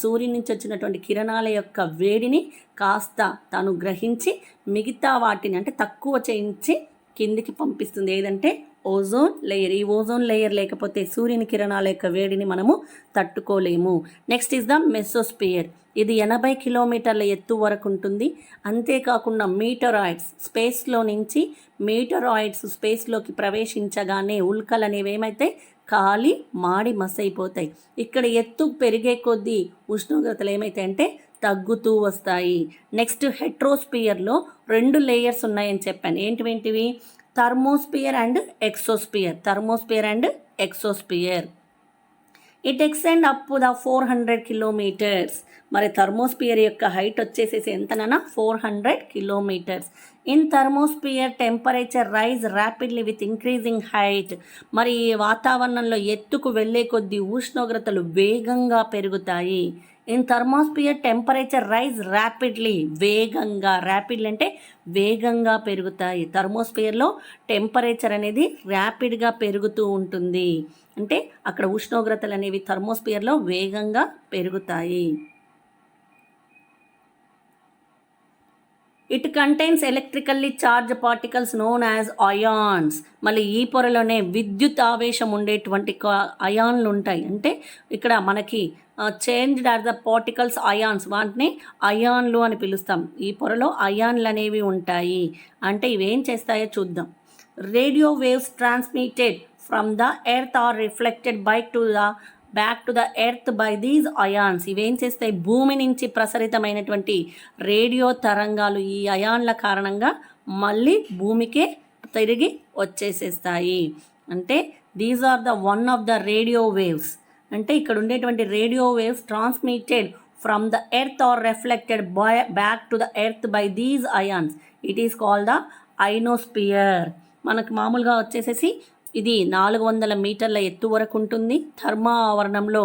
సూర్యుని నుంచి వచ్చినటువంటి కిరణాల యొక్క వేడిని కాస్త తాను గ్రహించి మిగతా వాటిని అంటే తక్కువ చేయించి కిందికి పంపిస్తుంది. ఏదంటే ఓజోన్ లేయర్. ఈ ఓజోన్ లేయర్ లేకపోతే సూర్యుని కిరణాల యొక్క వేడిని మనము తట్టుకోలేము. Next is the mesosphere. ఇది 80 కిలోమీటర్ల ఎత్తు వరకు ఉంటుంది. అంతేకాకుండా మీటరాయిడ్స్ స్పేస్లో నుంచి మీటరాయిడ్స్ స్పేస్లోకి ప్రవేశించగానే ఉల్కలు అనేవి ఏమైతే కాలి మాడి మసైపోతాయి. ఇక్కడ ఎత్తు పెరిగే కొద్దీ ఉష్ణోగ్రతలు ఏమైతాయంటే తగ్గుతూ వస్తాయి. నెక్స్ట్ హెట్రోస్పియర్లో 2 లేయర్స్ ఉన్నాయని చెప్పాను. ఏంటివి? Thermosphere and exosphere. Thermosphere and exosphere. It extend up the 400 kilometres. మరి థర్మోస్పియర్ యొక్క హైట్ వచ్చేసేసి ఎంతనన్నా 400 kilometres. In thermosphere temperature rise rapidly with increasing height. మరి ఈ వాతావరణంలో ఎత్తుకు వెళ్ళే కొద్దీ ఉష్ణోగ్రతలు వేగంగా పెరుగుతాయి. In thermosphere temperature rise rapidly, వేగంగా. ర్యాపిడ్లీ అంటే వేగంగా పెరుగుతాయి. థర్మోస్పియర్లో టెంపరేచర్ అనేది ర్యాపిడ్గా పెరుగుతూ ఉంటుంది. అంటే అక్కడ ఉష్ణోగ్రతలు అనేవి థర్మోస్పియర్లో వేగంగా పెరుగుతాయి. It contains electrically charge particles known as ions. మళ్ళీ ఈ పొరలోనే విద్యుత్ ఆవేశం ఉండేటువంటి అయాన్లు ఉంటాయి. అంటే ఇక్కడ మనకి changed are the particles ions, వాటిని అయాన్లు అని పిలుస్తాం. ఈ పొరలో అయాన్లు అనేవి ఉంటాయి. అంటే ఇవేం చేస్తాయో చూద్దాం. Radio waves transmitted from the earth are reflected back to the earth by these ions. ఇవేం చేస్తాయి? భూమి నుంచి ప్రసరితమైనటువంటి రేడియో తరంగాలు ఈ అయాన్ల కారణంగా మళ్ళీ భూమికే తిరిగి వచ్చేసేస్తాయి. అంటే these are the one of the radio waves. అంటే ఇక్కడ ఉండేటువంటి radio waves transmitted from the earth or reflected back to the earth by these ions. It is called the ionosphere. మనకు మామూలుగా వచ్చేసేసి ఇది 400 మీటర్ల ఎత్తు వరకు ఉంటుంది. థర్మా ఆవరణంలో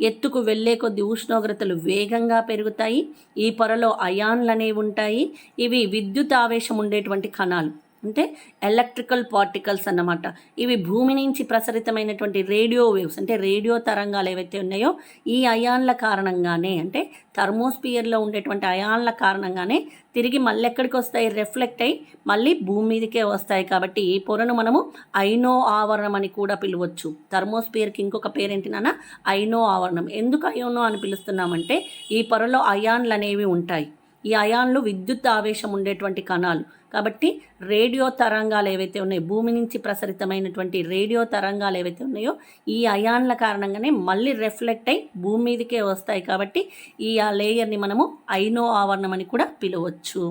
ఎత్తుకు వెళ్ళే కొద్ది ఉష్ణోగ్రతలు వేగంగా పెరుగుతాయి. ఈ పొరలో అయాన్లు అనేవి ఉంటాయి. ఇవి విద్యుత్ ఆవేశం ఉండేటువంటి కణాలు, అంటే ఎలక్ట్రికల్ పార్టికల్స్ అన్నమాట. ఇవి భూమి నుంచి ప్రసరితమైనటువంటి రేడియో వేవ్స్, అంటే రేడియో తరంగాలు ఏవైతే ఉన్నాయో ఈ అయాన్ల కారణంగానే, అంటే థర్మోస్పియర్లో ఉండేటువంటి అయాన్ల కారణంగానే తిరిగి మళ్ళీ ఎక్కడికి వస్తాయి, రిఫ్లెక్ట్ అయ్యి మళ్ళీ భూమి మీదకే వస్తాయి. కాబట్టి ఈ పొరను మనము ఐనో ఆవరణం అని కూడా పిలవచ్చు. థర్మోస్పియర్కి ఇంకొక పేరేంటినా ఐనో ఆవరణం. ఎందుకు ఐనో అని పిలుస్తున్నామంటే ఈ పొరలో అయాన్లు అనేవి ఉంటాయి. ఈ అయాన్లు విద్యుత్ ఆవేశం ఉండేటువంటి కణాలు. కాబట్టి రేడియో తరంగాలు ఏవైతే ఉన్నాయో, భూమి నుంచి ప్రసరితమైనటువంటి రేడియో తరంగాలు ఏవైతే ఉన్నాయో ఈ అయాన్ల కారణంగానే మళ్ళీ రిఫ్లెక్ట్ అయ్యి భూమి మీదకే వస్తాయి. కాబట్టి ఈ ఆ లేయర్ని మనము ఐనో ఆవరణం అని కూడా పిలవచ్చు.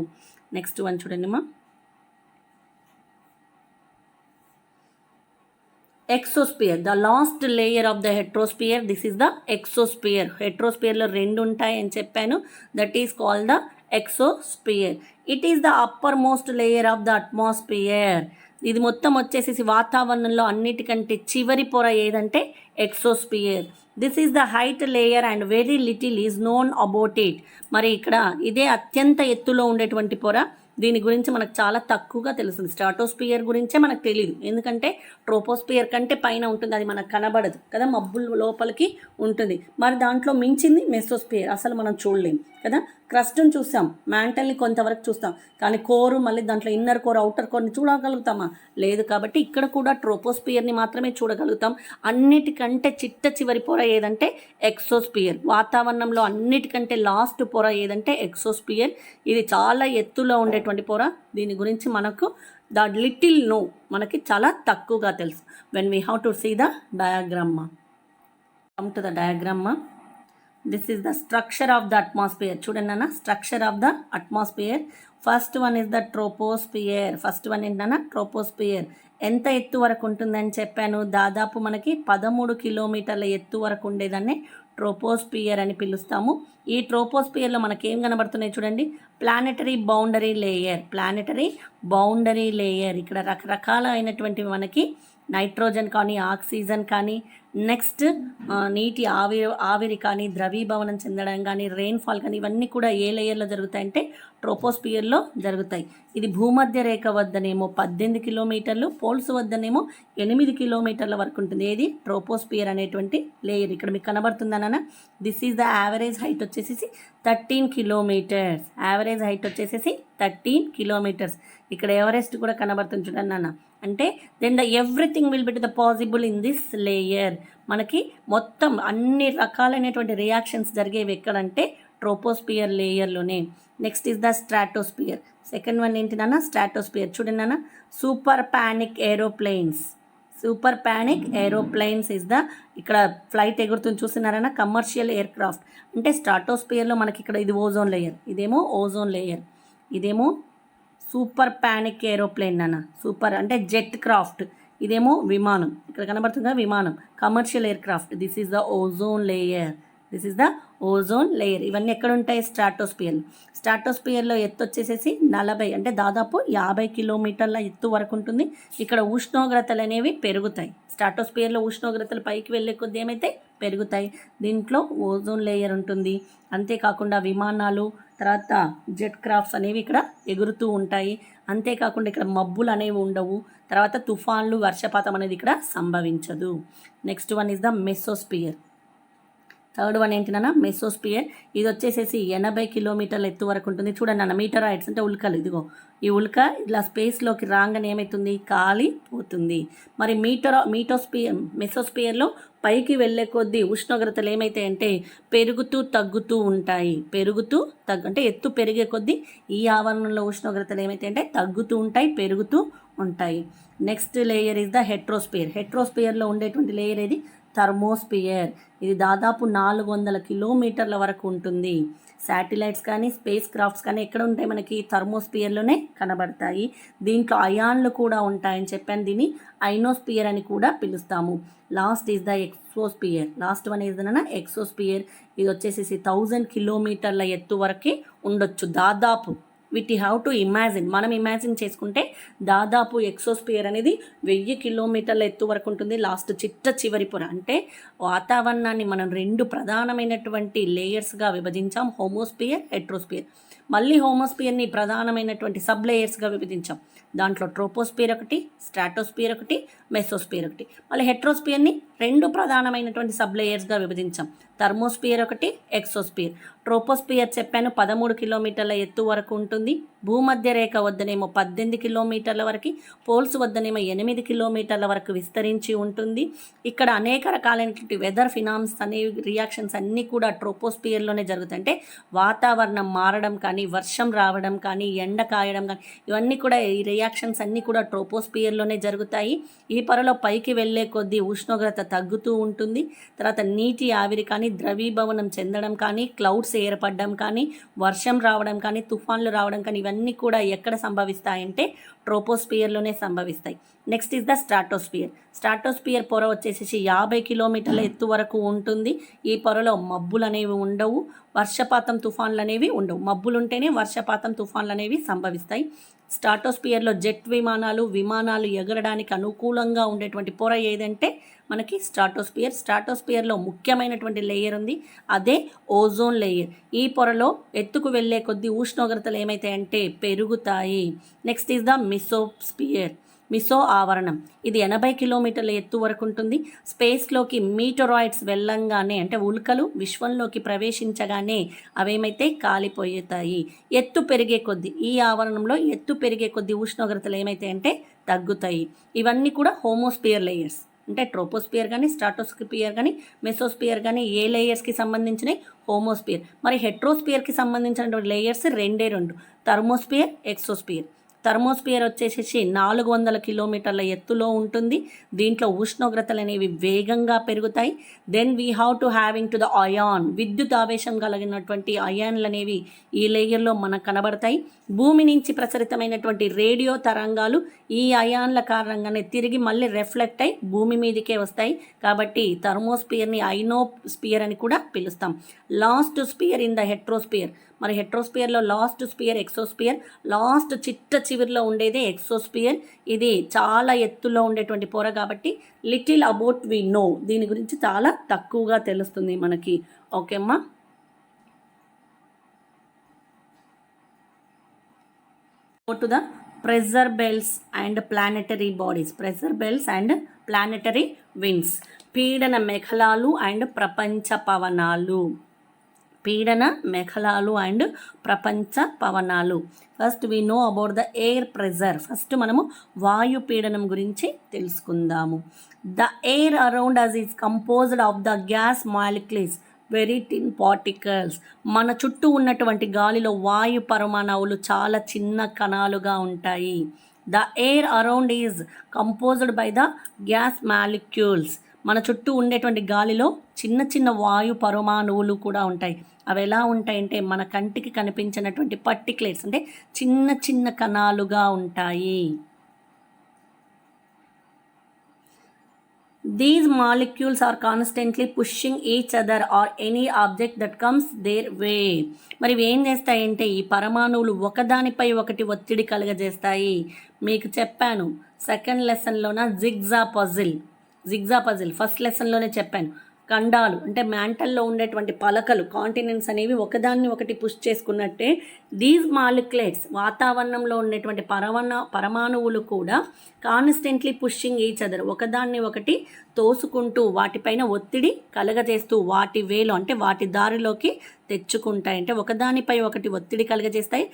నెక్స్ట్ వన్ చూడండి మా, exosphere, the last layer of the heterosphere. This is the exosphere. హెట్రోస్పియర్లో 2 ఉంటాయి అని చెప్పాను. That is called the exosphere. It is the upper most layer of the atmosphere. ఇది మొత్తం వచ్చేసి వాతావరణంలో అన్నిటికంటే చివరి పొర ఏదంటే exosphere. This is the height layer and very little is known about it. మరి ఇక్కడ ఇదే అత్యంత ఎత్తులో ఉండేటువంటి పొర. దీని గురించి మనకు చాలా తక్కువగా తెలుస్తుంది. స్ట్రాటోస్పియర్ గురించే మనకు తెలియదు, ఎందుకంటే ట్రోపోస్పియర్ కంటే పైన ఉంటుంది, అది మనకు కనబడదు కదా, మబ్బుల లోపలికి ఉంటుంది. మరి దాంట్లో మించింది మెసోస్పియర్, అసలు మనం చూడలేము కదా. క్రస్ట్ని చూస్తాం, మ్యాంటల్ని కొంతవరకు చూస్తాం, కానీ కోరు, మళ్ళీ దాంట్లో ఇన్నర్ కోర్, అవుటర్ కోర్ని చూడగలుగుతామా? లేదు. కాబట్టి ఇక్కడ కూడా ట్రోపోస్పియర్ని మాత్రమే చూడగలుగుతాం. అన్నిటికంటే చిట్ట చివరి పొర ఏదంటే ఎక్సోస్పియర్. వాతావరణంలో అన్నిటికంటే లాస్ట్ పొర ఏదంటే ఎక్సోస్పియర్. ఇది చాలా ఎత్తులో ఉండేటువంటి పొర. దీని గురించి మనకు ద లిటిల్ నో, మనకి చాలా తక్కువగా తెలుసు. When we have to see the diagram. Come to the diagram. This is the structure of the atmosphere. చూడండి అన్న, structure of the atmosphere. First one is the troposphere. First one ఏంటన్నా troposphere. ఎంత ఎత్తు వరకు ఉంటుందని చెప్పాను, దాదాపు మనకి 13 కిలోమీటర్ల ఎత్తు వరకు ఉండేదాన్ని ట్రోపోస్పియర్ అని పిలుస్తాము. ఈ ట్రోపోస్పియర్లో మనకి ఏం కనబడుతున్నాయి చూడండి, planetary boundary layer. Planetary boundary layer. ఇక్కడ రకరకాలైనటువంటివి మనకి నైట్రోజన్ కానీ, ఆక్సిజన్ కానీ, నెక్స్ట్ నీటి ఆవిరి కానీ, ద్రవీభవనం చెందడం కానీ, రెయిన్ఫాల్ కానీ, ఇవన్నీ కూడా ఏ లేయర్లో జరుగుతాయంటే ట్రోపోస్పియర్లో జరుగుతాయి. ఇది భూమధ్య రేఖ వద్దనేమో 18 కిలోమీటర్లు, పోల్స్ వద్దనేమో 8 కిలోమీటర్ల వరకు ఉంటుంది. ఏది ట్రోపోస్పియర్ అనేటువంటి లేయర్. ఇక్కడ మీకు కనబడుతుందన్న, this is the average height వచ్చేసి 13 కిలోమీటర్స్. యావరేజ్ హైట్ వచ్చేసి 13 కిలోమీటర్స్. ఇక్కడ ఎవరెస్ట్ కూడా కనబడుతుంది చూడండి అన్న. అంటే then the everything will be to the possible in this layer. మనకి మొత్తం అన్ని రకాలైనటువంటి రియాక్షన్స్ జరిగేవి ఎక్కడంటే ట్రోపోస్పియర్ లేయర్లోనే. Next is the stratosphere. Second one ఏంటి నాన్న, స్ట్రాటోస్పియర్. చూడండి నాన్న, super panic aeroplanes. Super panic aeroplanes is the, ఇక్కడ ఫ్లైట్ ఎగురుతుంది చూస్తున్నారన్న, కమర్షియల్ ఎయిర్ క్రాఫ్ట్. అంటే స్ట్రాటోస్పియర్లో మనకి ఇక్కడ ఇది ఓజోన్ లేయర్, ఇదేమో ఓజోన్ లేయర్, ఇదేమో సూపర్ పానిక్ ఏరోప్లేన్ అన్న. సూపర్ అంటే జెట్ క్రాఫ్ట్, ఇదేమో విమానం. ఇక్కడ కనబడుతుందా విమానం, commercial air craft. This is the ozone layer. This is the ozone layer. ఇవన్నీ ఎక్కడ ఉంటాయి, స్ట్రాటోస్పియర్లో. స్ట్రాటోస్పియర్లో ఎత్తు వచ్చేసేసి 40, అంటే దాదాపు 50 కిలోమీటర్ల ఎత్తు వరకు ఉంటుంది. ఇక్కడ ఉష్ణోగ్రతలు అనేవి పెరుగుతాయి. స్ట్రాటోస్పియర్లో ఉష్ణోగ్రతలు పైకి వెళ్ళే కొద్ది ఏమైతే పెరుగుతాయి. దీంట్లో ఓజోన్ లేయర్ ఉంటుంది. అంతేకాకుండా విమానాలు, తర్వాత జెట్ క్రాఫ్ట్స్ అనేవి ఇక్కడ ఎగురుతూ ఉంటాయి. అంతేకాకుండా ఇక్కడ మబ్బులు అనేవి ఉండవు. తర్వాత తుఫాన్లు, వర్షపాతం అనేది ఇక్కడ సంభవించదు. Next one is the mesosphere. Third one ఏంటినా, మెసోస్పియర్. ఇది వచ్చేసేసి 80 కిలోమీటర్ల ఎత్తు వరకు ఉంటుంది. చూడండి అన్న, మీటరాయిడ్స్ అంటే ఉల్కలు. ఇదిగో ఈ ఉల్క ఇలా స్పేస్లోకి రాగానే ఏమవుతుంది, కాలిపోతుంది. మరి మెసోస్పియర్లో పైకి వెళ్ళే కొద్దీ ఉష్ణోగ్రతలు ఏమైతాయంటే పెరుగుతూ తగ్గుతూ ఉంటాయి. అంటే ఎత్తు పెరిగే కొద్దీ ఈ ఆవరణంలో ఉష్ణోగ్రతలు ఏమైతాయంటే తగ్గుతూ ఉంటాయి, పెరుగుతూ ఉంటాయి. Next layer is the heterosphere. హెట్రోస్పియర్లో ఉండేటువంటి లేయర్ ఏది, థర్మోస్పియర్. ఇది దాదాపు 400 కిలోమీటర్ల వరకు ఉంటుంది. శాటిలైట్స్ కానీ స్పేస్ క్రాఫ్ట్స్ కానీ ఎక్కడ ఉంటాయి మనకి థర్మోస్పియర్లోనే కనబడతాయి. దీంట్లో అయాన్లు కూడా ఉంటాయని చెప్పాను. దీన్ని ఐనోస్పియర్ అని కూడా పిలుస్తాము. Last is the exosphere. Last one ఏదైనా ఎక్సోస్పియర్. ఇది వచ్చేసి 1000 కిలోమీటర్ల ఎత్తు వరకే ఉండొచ్చు దాదాపు. విట్ హ్యావ్ టు ఇమాజిన్, మనం ఇమాజిన్ చేసుకుంటే దాదాపు ఎక్సోస్పియర్ అనేది 1000 కిలోమీటర్ల ఎత్తు వరకు ఉంటుంది. లాస్ట్ చివరి పొర అంటే వాతావరణాన్ని మనం 2 ప్రధానమైనటువంటి లేయర్స్గా విభజించాం, హోమోస్పియర్, హెట్రోస్పియర్. మళ్ళీ హోమోస్పియర్ని ప్రధానమైనటువంటి సబ్ లేయర్స్గా విభజించాం. దాంట్లో ట్రోపోస్పియర్ ఒకటి, స్ట్రాటోస్పియర్ ఒకటి, మెసోస్పియర్ ఒకటి. మళ్ళీ హెట్రోస్పియర్ని 2 ప్రధానమైనటువంటి సబ్ లేయర్స్గా విభజించాం, థర్మోస్పియర్ ఒకటి, ఎక్సోస్పియర్. ట్రోపోస్పియర్ చెప్పాను 13 కిలోమీటర్ల ఎత్తు వరకు ఉంటుంది. భూమధ్య రేఖ వద్దనేమో 18 కిలోమీటర్ల వరకు, పోల్స్ వద్దనేమో 8 కిలోమీటర్ల వరకు విస్తరించి ఉంటుంది. ఇక్కడ అనేక రకాలైనటువంటి వెదర్ ఫినామ్స్ అనేవి రియాక్షన్స్ అన్నీ కూడా ట్రోపోస్పియర్లోనే జరుగుతాయి. అంటే వాతావరణం మారడం కానీ, వర్షం రావడం కానీ, ఎండ కాయడం కానీ, ఇవన్నీ కూడా ఈ రియాక్షన్స్ అన్నీ కూడా ట్రోపోస్పియర్లోనే జరుగుతాయి. ఈ పొరలో పైకి వెళ్ళే కొద్దీ ఉష్ణోగ్రత తగ్గుతూ ఉంటుంది. తర్వాత నీటి ఆవిరి కానీ, ద్రవీభవనం చెందడం కానీ, క్లౌడ్స్ ఏర్పడడం కానీ, వర్షం రావడం కానీ, తుఫాన్లు రావడం కానీ, ఇవన్నీ కూడా ఎక్కడ సంభవిస్తాయంటే ట్రోపోస్పియర్లోనే సంభవిస్తాయి. Next is the stratosphere. Stratosphere పొర వచ్చేసి 50 కిలోమీటర్ల ఎత్తు వరకు ఉంటుంది. ఈ పొరలో మబ్బులు అనేవి ఉండవు, వర్షపాతం తుఫాన్లు అనేవి ఉండవు. మబ్బులు ఉంటేనే వర్షపాతం తుఫాన్లు అనేవి సంభవిస్తాయి. స్ట్రాటోస్పియర్లో జెట్ విమానాలు ఎగరడానికి అనుకూలంగా ఉండేటువంటి పొర ఏదంటే మనకి స్ట్రాటోస్పియర్. స్ట్రాటోస్పియర్లో ముఖ్యమైనటువంటి లేయర్ ఉంది, అదే ఓజోన్ లేయర్. ఈ పొరలో ఎత్తుకు వెళ్ళే కొద్దీ ఉష్ణోగ్రతలు ఏమైతాయంటే పెరుగుతాయి. Next is the mesosphere. మిసో ఆవరణం. ఇది 80 కిలోమీటర్ల ఎత్తు వరకు ఉంటుంది. స్పేస్లోకి మీటరాయిడ్స్ వెళ్ళంగానే, అంటే ఉల్కలు విశ్వంలోకి ప్రవేశించగానే అవేమైతే కాలిపోతాయి. ఎత్తు పెరిగే కొద్దీ, ఈ ఆవరణంలో ఎత్తు పెరిగే కొద్దీ ఉష్ణోగ్రతలు ఏమైతే అంటే తగ్గుతాయి. ఇవన్నీ కూడా హోమోస్పియర్ లేయర్స్. అంటే ట్రోపోస్పియర్ కానీ, స్ట్రాటోస్పియర్ కానీ, మెసోస్పియర్ కానీ ఏ లేయర్స్కి సంబంధించినవి? హోమోస్పియర్. మరి హెట్రోస్పియర్కి సంబంధించినటువంటి లేయర్స్ 2 థర్మోస్పియర్, ఎక్సోస్పియర్. థర్మోస్పియర్ వచ్చేసి 400 కిలోమీటర్ల ఎత్తులో ఉంటుంది. దీంట్లో ఉష్ణోగ్రతలు అనేవి వేగంగా పెరుగుతాయి. Then we have to having to the ion. విద్యుత్ ఆవేశం కలిగినటువంటి అయాన్లు అనేవి ఈ లేయర్లో మనకు కనబడతాయి. భూమి నుంచి ప్రసరితమైనటువంటి రేడియో తరంగాలు ఈ అయాన్ల కారణంగానే తిరిగి మళ్ళీ రిఫ్లెక్ట్ అయి భూమి మీదకే వస్తాయి. కాబట్టి థర్మోస్పియర్ని ఐనోస్పియర్ అని కూడా పిలుస్తాం. Last sphere in the heterosphere. మరి హెట్రోస్పియర్లో లాస్ట్ స్పియర్ ఎక్సోస్పియర్. లాస్ట్ చివరిలో ఉండేదే ఎక్సోస్పియర్. ఇది చాలా ఎత్తులో ఉండేటువంటి పొర కాబట్టి లిటిల్ అబౌట్ వి నో, దీని గురించి చాలా తక్కువగా తెలుస్తుంది మనకి. ఓకే అమ్మా. Go to the pressure belts and planetary bodies. Pressure belts and planetary winds. పీడన మెఖలాలు అండ్ ప్రపంచ పవనాలు. పీడన మెఖలాలు అండ్ ప్రపంచ పవనాలు. First we know about the air pressure. First మనము వాయు పీడనం గురించి తెలుసుకుందాము. The air around us is composed of the gas molecules, very thin particles. మన చుట్టూ ఉన్నటువంటి గాలిలో వాయు పరమాణువులు చాలా చిన్న కణాలుగా ఉంటాయి. The air around is composed by the gas molecules. మన చుట్టూ ఉండేటువంటి గాలిలో చిన్న చిన్న వాయు పరమాణువులు కూడా ఉంటాయి. అవి ఎలా ఉంటాయంటే మన కంటికి కనిపించినటువంటి పర్టిక్యులేట్స్, అంటే చిన్న చిన్న కణాలుగా ఉంటాయి. These molecules are constantly pushing each other or any object that comes their way. మరి ఇవి ఏం చేస్తాయంటే ఈ పరమాణువులు ఒకదానిపై ఒకటి ఒత్తిడి కలుగజేస్తాయి. మీకు చెప్పాను సెకండ్ లెసన్లోన జిగ్జా పజిల్ ఫస్ట్ లెసన్లోనే చెప్పాను. ఖండాలు అంటే మ్యాంటల్లో ఉండేటువంటి పలకలు, కాంటినెంట్స్ అనేవి ఒకదాన్ని ఒకటి పుష్ చేసుకున్నట్టే దీస్ మాలిక్యులేట్స్ వాతావరణంలో ఉండేటువంటి పరమాణువులు కూడా కాన్స్టెంట్లీ పుషింగ్ ఈచ్ అదర్, ఒకదాన్ని ఒకటి తోసుకుంటూ వాటిపైన ఒత్తిడి కలగజేస్తూ వాటి వేలో అంటే వాటి దారిలోకి తెచ్చుకుంటాయి. అంటే ఒకదానిపై ఒకటి ఒత్తిడి కలగజేస్తాయి,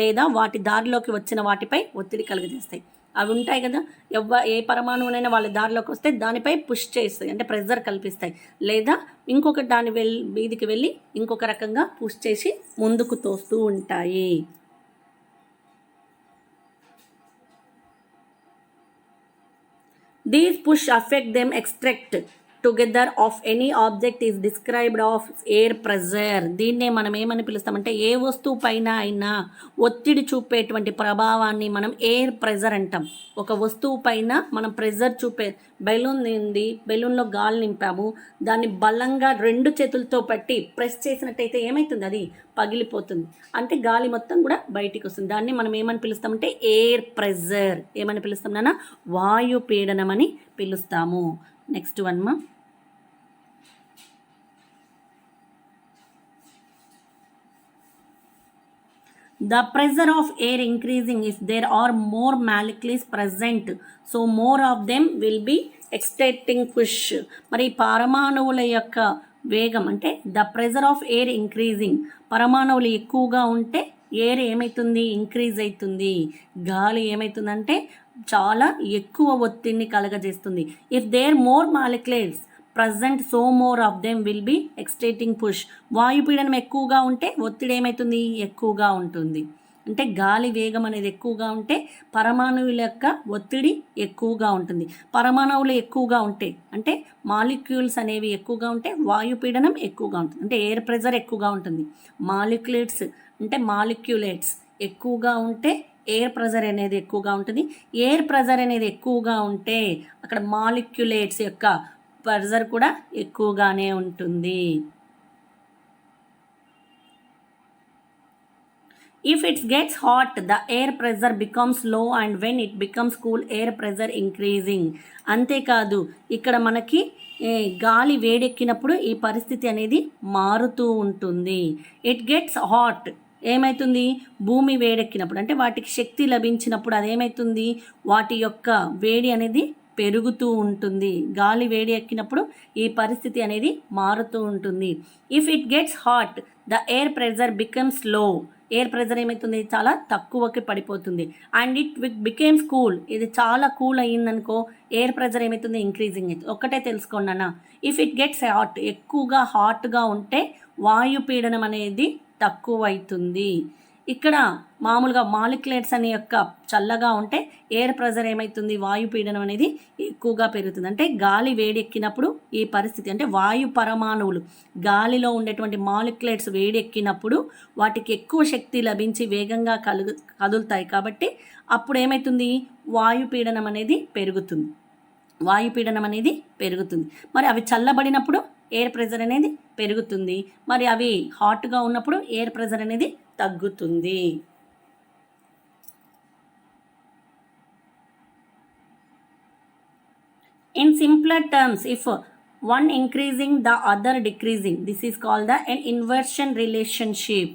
లేదా వాటి దారిలోకి వచ్చిన వాటిపై ఒత్తిడి కలగజేస్తాయి. అవి ఉంటాయి కదా, ఏ పరమాణువునైనా వాళ్ళ దారిలోకి వస్తే దానిపై పుష్ చేస్తాయి, అంటే ప్రెజర్ కల్పిస్తాయి, లేదా ఇంకొక దాని మీదికి వెళ్ళి ఇంకొక రకంగా పుష్ చేసి ముందుకు తోస్తూ ఉంటాయి. These push affect them extract. Together of any object is described of air pressure. దీన్నే మనం ఏమని పిలుస్తామంటే ఏ వస్తువు పైన అయినా ఒత్తిడి చూపేటువంటి ప్రభావాన్ని మనం ఎయిర్ ప్రెజర్ అంటాం. ఒక వస్తువు పైన మనం ప్రెజర్ చూపే బెలూన్ ఉంది, బెలూన్లో గాలి నింపాము, దాన్ని బలంగా 2 చేతులతో పట్టి ప్రెస్ చేసినట్టయితే ఏమవుతుంది, అది పగిలిపోతుంది. అంటే గాలి మొత్తం కూడా బయటికి వస్తుంది. దాన్ని మనం ఏమని పిలుస్తామంటే ఎయిర్ ప్రెజర్. ఏమని పిలుస్తాం నాన్న? వాయు పీడనం అని పిలుస్తాము. నెక్స్ట్ వన్ మా, the pressure of air increasing if there are more molecules present, so more of them will be extinguished. మరి పరమాణువుల యొక్క వేగం అంటే the pressure of air increasing, పరమాణువులు ఎక్కువగా ఉంటే ఎయిర్ ఏమవుతుంది, ఇంక్రీజ్ అవుతుంది. గాలి ఏమవుతుందంటే చాలా ఎక్కువ ఒత్తిడిని కలగజేస్తుంది. If there more molecules present so more of them will be exerting push. వాయుపీడనం ఎక్కువగా ఉంటే ఒత్తిడి ఏమవుతుంది, ఎక్కువగా ఉంటుంది. అంటే గాలి వేగం అనేది ఎక్కువగా ఉంటే పరమాణువుల యొక్క ఒత్తిడి ఎక్కువగా ఉంటుంది. పరమాణువులు ఎక్కువగా ఉంటే అంటే మాలిక్యూల్స్ అనేవి ఎక్కువగా ఉంటే వాయుపీడనం ఎక్కువగా ఉంటుంది, అంటే ఎయిర్ ప్రెజర్ ఎక్కువగా ఉంటుంది. మాలిక్యులేట్స్ అంటే మాలిక్యులేట్స్ ఎక్కువగా ఉంటే ఎయిర్ ప్రెజర్ అనేది ఎక్కువగా ఉంటుంది. ఎయిర్ ప్రెజర్ అనేది ఎక్కువగా ఉంటే అక్కడ మాలిక్యులేట్స్ యొక్క ప్రెజర్ కూడా ఎక్కువగానే ఉంటుంది. If it gets hot, the air pressure becomes low and when it becomes cool, air pressure increasing. అంతేకాదు ఇక్కడ మనకి గాలి వేడెక్కినప్పుడు ఈ పరిస్థితి అనేది మారుతూ ఉంటుంది. ఇట్ గెట్స్ హాట్ ఏమవుతుంది, భూమి వేడెక్కినప్పుడు అంటే వాటికి శక్తి లభించినప్పుడు అదేమవుతుంది, వాటి యొక్క వేడి అనేది పెరుగుతూ ఉంటుంది. గాలి వేడి ఎక్కినప్పుడు ఈ పరిస్థితి అనేది మారుతూ ఉంటుంది. If it gets hot the air pressure becomes లో, ఎయిర్ ప్రెజర్ ఏమవుతుంది, చాలా తక్కువకి పడిపోతుంది. అండ్ ఇట్ బికేమ్స్ కూల్, ఇది చాలా కూల్ అయ్యిందనుకో ఎయిర్ ప్రెజర్ ఏమవుతుంది, ఇంక్రీజింగ్ అవుతుంది. ఒక్కటే తెలుసుకోండి అన్న, ఇఫ్ ఇట్ గెట్స్ హాట్ ఎక్కువగా హాట్గా ఉంటే వాయుపీడనం అనేది తక్కువ అవుతుంది. ఇక్కడ మామూలుగా మాలిక్యులేట్స్ అనే యొక్క చల్లగా ఉంటే ఎయిర్ ప్రెజర్ ఏమవుతుంది, వాయుపీడనం అనేది ఎక్కువగా పెరుగుతుంది. అంటే గాలి వేడెక్కినప్పుడు ఈ పరిస్థితి అంటే వాయు పరమాణువులు గాలిలో ఉండేటువంటి మాలిక్యులేట్స్ వేడెక్కినప్పుడు వాటికి ఎక్కువ శక్తి లభించి వేగంగా కదులుతాయి. కాబట్టి అప్పుడు ఏమవుతుంది, వాయుపీడనం అనేది పెరుగుతుంది. వాయుపీడనం అనేది పెరుగుతుంది. మరి అవి చల్లబడినప్పుడు ఎయిర్ ప్రెజర్ అనేది పెరుగుతుంది. మరి అవి హాట్గా ఉన్నప్పుడు ఎయిర్ ప్రెజర్ అనేది తగ్గుతుంది. In simpler terms, if one increasing the other decreasing, this is called the an inversion relationship.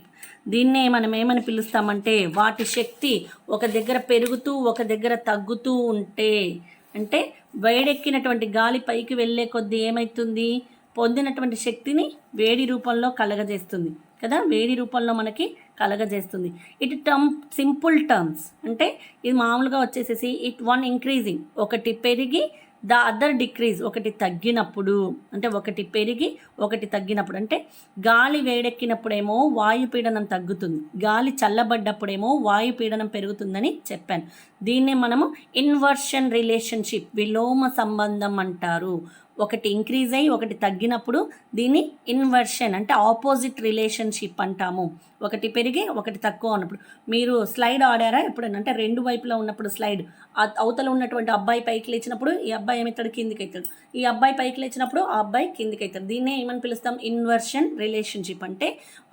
దీన్నే మనం ఏమని పిలుస్తామంటే వాటి శక్తి ఒక దగ్గర పెరుగుతూ ఒక దగ్గర తగ్గుతూ ఉంటే, అంటే వేడెక్కినటువంటి గాలి పైకి వెళ్ళే కొద్దీ ఏమవుతుంది, పొందినటువంటి శక్తిని వేడి రూపంలో కలగజేస్తుంది కదా, వేడి రూపంలో మనకి కలగజేస్తుంది. ఇట్ సింపుల్ టర్మ్స్ అంటే ఇది మామూలుగా వచ్చేసేసి ఇట్ వన్ ఇంక్రీజింగ్ ఒకటి పెరిగి ద అదర్ డిక్రీజ్ ఒకటి తగ్గినప్పుడు, అంటే ఒకటి పెరిగి ఒకటి తగ్గినప్పుడు, అంటే గాలి వేడెక్కినప్పుడేమో వాయుపీడనం తగ్గుతుంది, గాలి చల్లబడ్డప్పుడేమో వాయుపీడనం పెరుగుతుందని చెప్పాను. దీన్నే మనము ఇన్వర్షన్ రిలేషన్షిప్, విలోమ సంబంధం అంటారు. ఒకటి ఇంక్రీజ్ అయ్యి ఒకటి తగ్గినప్పుడు దీన్ని ఇన్వర్షన్ అంటే ఆపోజిట్ రిలేషన్షిప్ అంటాము. ఒకటి పెరిగి ఒకటి తక్కువ ఉన్నప్పుడు. మీరు స్లైడ్ ఆడారా ఎప్పుడైనా, అంటే రెండు వైపులా ఉన్నప్పుడు స్లైడ్ అవతల ఉన్నటువంటి అబ్బాయి పైకి లేచినప్పుడు ఈ అబ్బాయి ఏమవుతాడు, కిందికి అవుతాడు. ఈ అబ్బాయి పైకి లేచినప్పుడు ఆ అబ్బాయి కిందికి అవుతాడు. దీన్నే ఏమని పిలుస్తాం, ఇన్వర్షన్ రిలేషన్షిప్. అంటే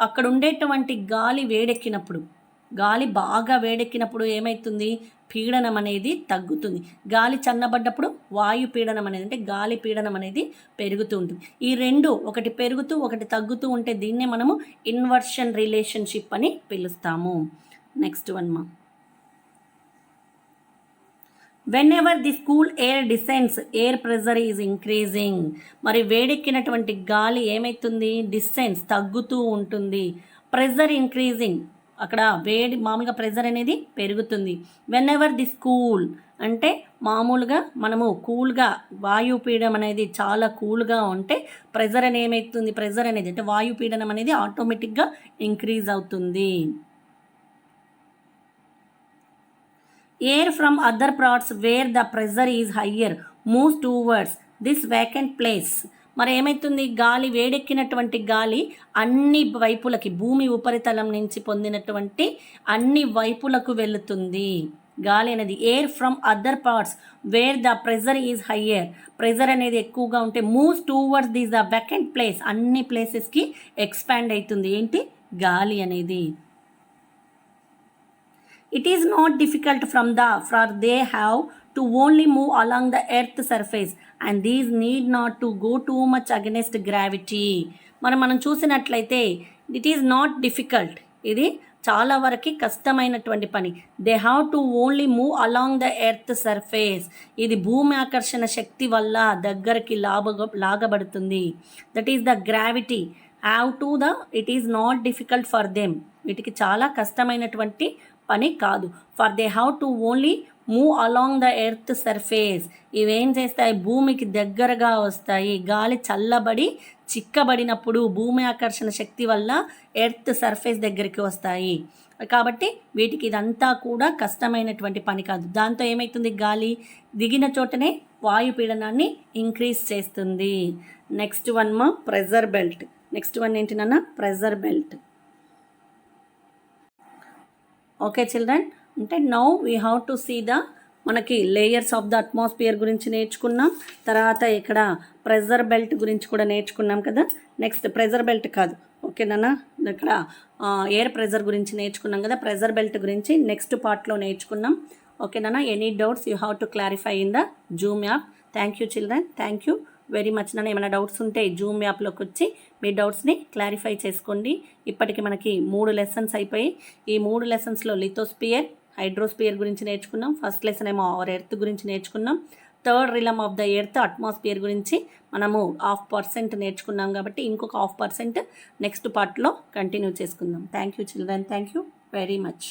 అక్కడ ఉండేటువంటి గాలి వేడెక్కినప్పుడు, గాలి బాగా వేడెక్కినప్పుడు ఏమవుతుంది, పీడనం అనేది తగ్గుతుంది. గాలి చల్లబడ్డప్పుడు వాయు పీడనం అనేది అంటే గాలి పీడనం అనేది పెరుగుతూ ఉంటుంది. ఈ రెండు ఒకటి పెరుగుతూ ఒకటి తగ్గుతూ ఉంటే దీన్నే మనము ఇన్వర్షన్ రిలేషన్షిప్ అని పిలుస్తాము. నెక్స్ట్ వన్ మా, whenever the cool air descends, air pressure is increasing. మరి వేడెక్కినటువంటి గాలి ఏమవుతుంది, డిసెండ్స్ తగ్గుతూ ఉంటుంది. ప్రెజర్ ఇంక్రీజింగ్, అక్కడ వేడి మామూలుగా ప్రెజర్ అనేది పెరుగుతుంది. వెన్ఎవర్ దిస్ కూల్ అంటే మామూలుగా మనము కూల్గా వాయుపీడనం అనేది చాలా కూల్గా ఉంటే ప్రెజర్ అనేది ఏమవుతుంది, ప్రెజర్ అనేది అంటే వాయుపీడనం అనేది ఆటోమేటిక్గా ఇంక్రీజ్ అవుతుంది. Air from other parts wear the pressure is higher moves towards this vacant place. మరి ఏమవుతుంది, గాలి వేడెక్కినటువంటి గాలి అన్ని వైపులకి, భూమి ఉపరితలం నుంచి పొందినటువంటి అన్ని వైపులకు వెళుతుంది. గాలి అనేది air from other parts wear the pressure is higher, pressure అనేది ఎక్కువగా ఉంటే moves towards this the vacant place, అన్ని ప్లేసెస్కి ఎక్స్పాండ్ అవుతుంది. ఏంటి, గాలి అనేది. It is not difficult for they have to only move along the earth surface and these need not to go too much against gravity. మనం చూసినట్లయితే it is not difficult, ఇది చాలా వరకు కష్టమైనటువంటి పని. They have to only move along the earth surface, ఇది భూమి ఆకర్షణ శక్తి వల్ల దగ్గరికి లాగబడుతుంది. That is the gravity. Have to the it is not difficult for them, వీటికి చాలా కష్టమైనటువంటి పని కాదు. For they have to only move along the earth surface, ఇవేం చేస్తాయి, భూమికి దగ్గరగా వస్తాయి. గాలి చల్లబడి చిక్కబడినప్పుడు భూమి ఆకర్షణ శక్తి వల్ల ఎర్త్ సర్ఫేస్ దగ్గరికి వస్తాయి. కాబట్టి వీటికి ఇదంతా కూడా కష్టమైనటువంటి పని కాదు. దాంతో ఏమవుతుంది, గాలి దిగిన చోటనే వాయుపీడనాన్ని ఇంక్రీజ్ చేస్తుంది. Next one pressure belt. Next one ఏంటి నాన్న, ప్రెజర్ బెల్ట్. ఓకే చిల్డ్రన్, అంటే now we have to see the, మనకి లేయర్స్ ఆఫ్ ద అట్మాస్ఫియర్ గురించి నేర్చుకున్నాం. తర్వాత ఇక్కడ ప్రెజర్ బెల్ట్ గురించి కూడా నేర్చుకున్నాం కదా. నెక్స్ట్ ప్రెజర్ బెల్ట్ కాదు, ఓకేనా, ఇక్కడ ఎయిర్ ప్రెజర్ గురించి నేర్చుకున్నాం కదా. ప్రెజర్ బెల్ట్ గురించి నెక్స్ట్ పార్ట్లో నేర్చుకున్నాం. ఓకేనా. Any doubts you have to clarify in the Zoom app. Thank you children, thank you very much. నన్ను ఏమైనా డౌట్స్ ఉంటే జూమ్ యాప్లోకి వచ్చి మీ డౌట్స్ని క్లారిఫై చేసుకోండి. ఇప్పటికి మనకి 3 లెసన్స్ అయిపోయి. ఈ 3 లెసన్స్లో లిథోస్పియర్, హైడ్రోస్పియర్ గురించి నేర్చుకున్నాం. ఫస్ట్ లెసన్ ఏమో అవర్ ఎర్త్ గురించి నేర్చుకున్నాం. Third realm of the earth atmosphere గురించి మనము 0.5% నేర్చుకున్నాం. కాబట్టి ఇంకొక 0.5% నెక్స్ట్ పార్ట్లో కంటిన్యూ చేసుకుందాం. Thank you children, thank you very much.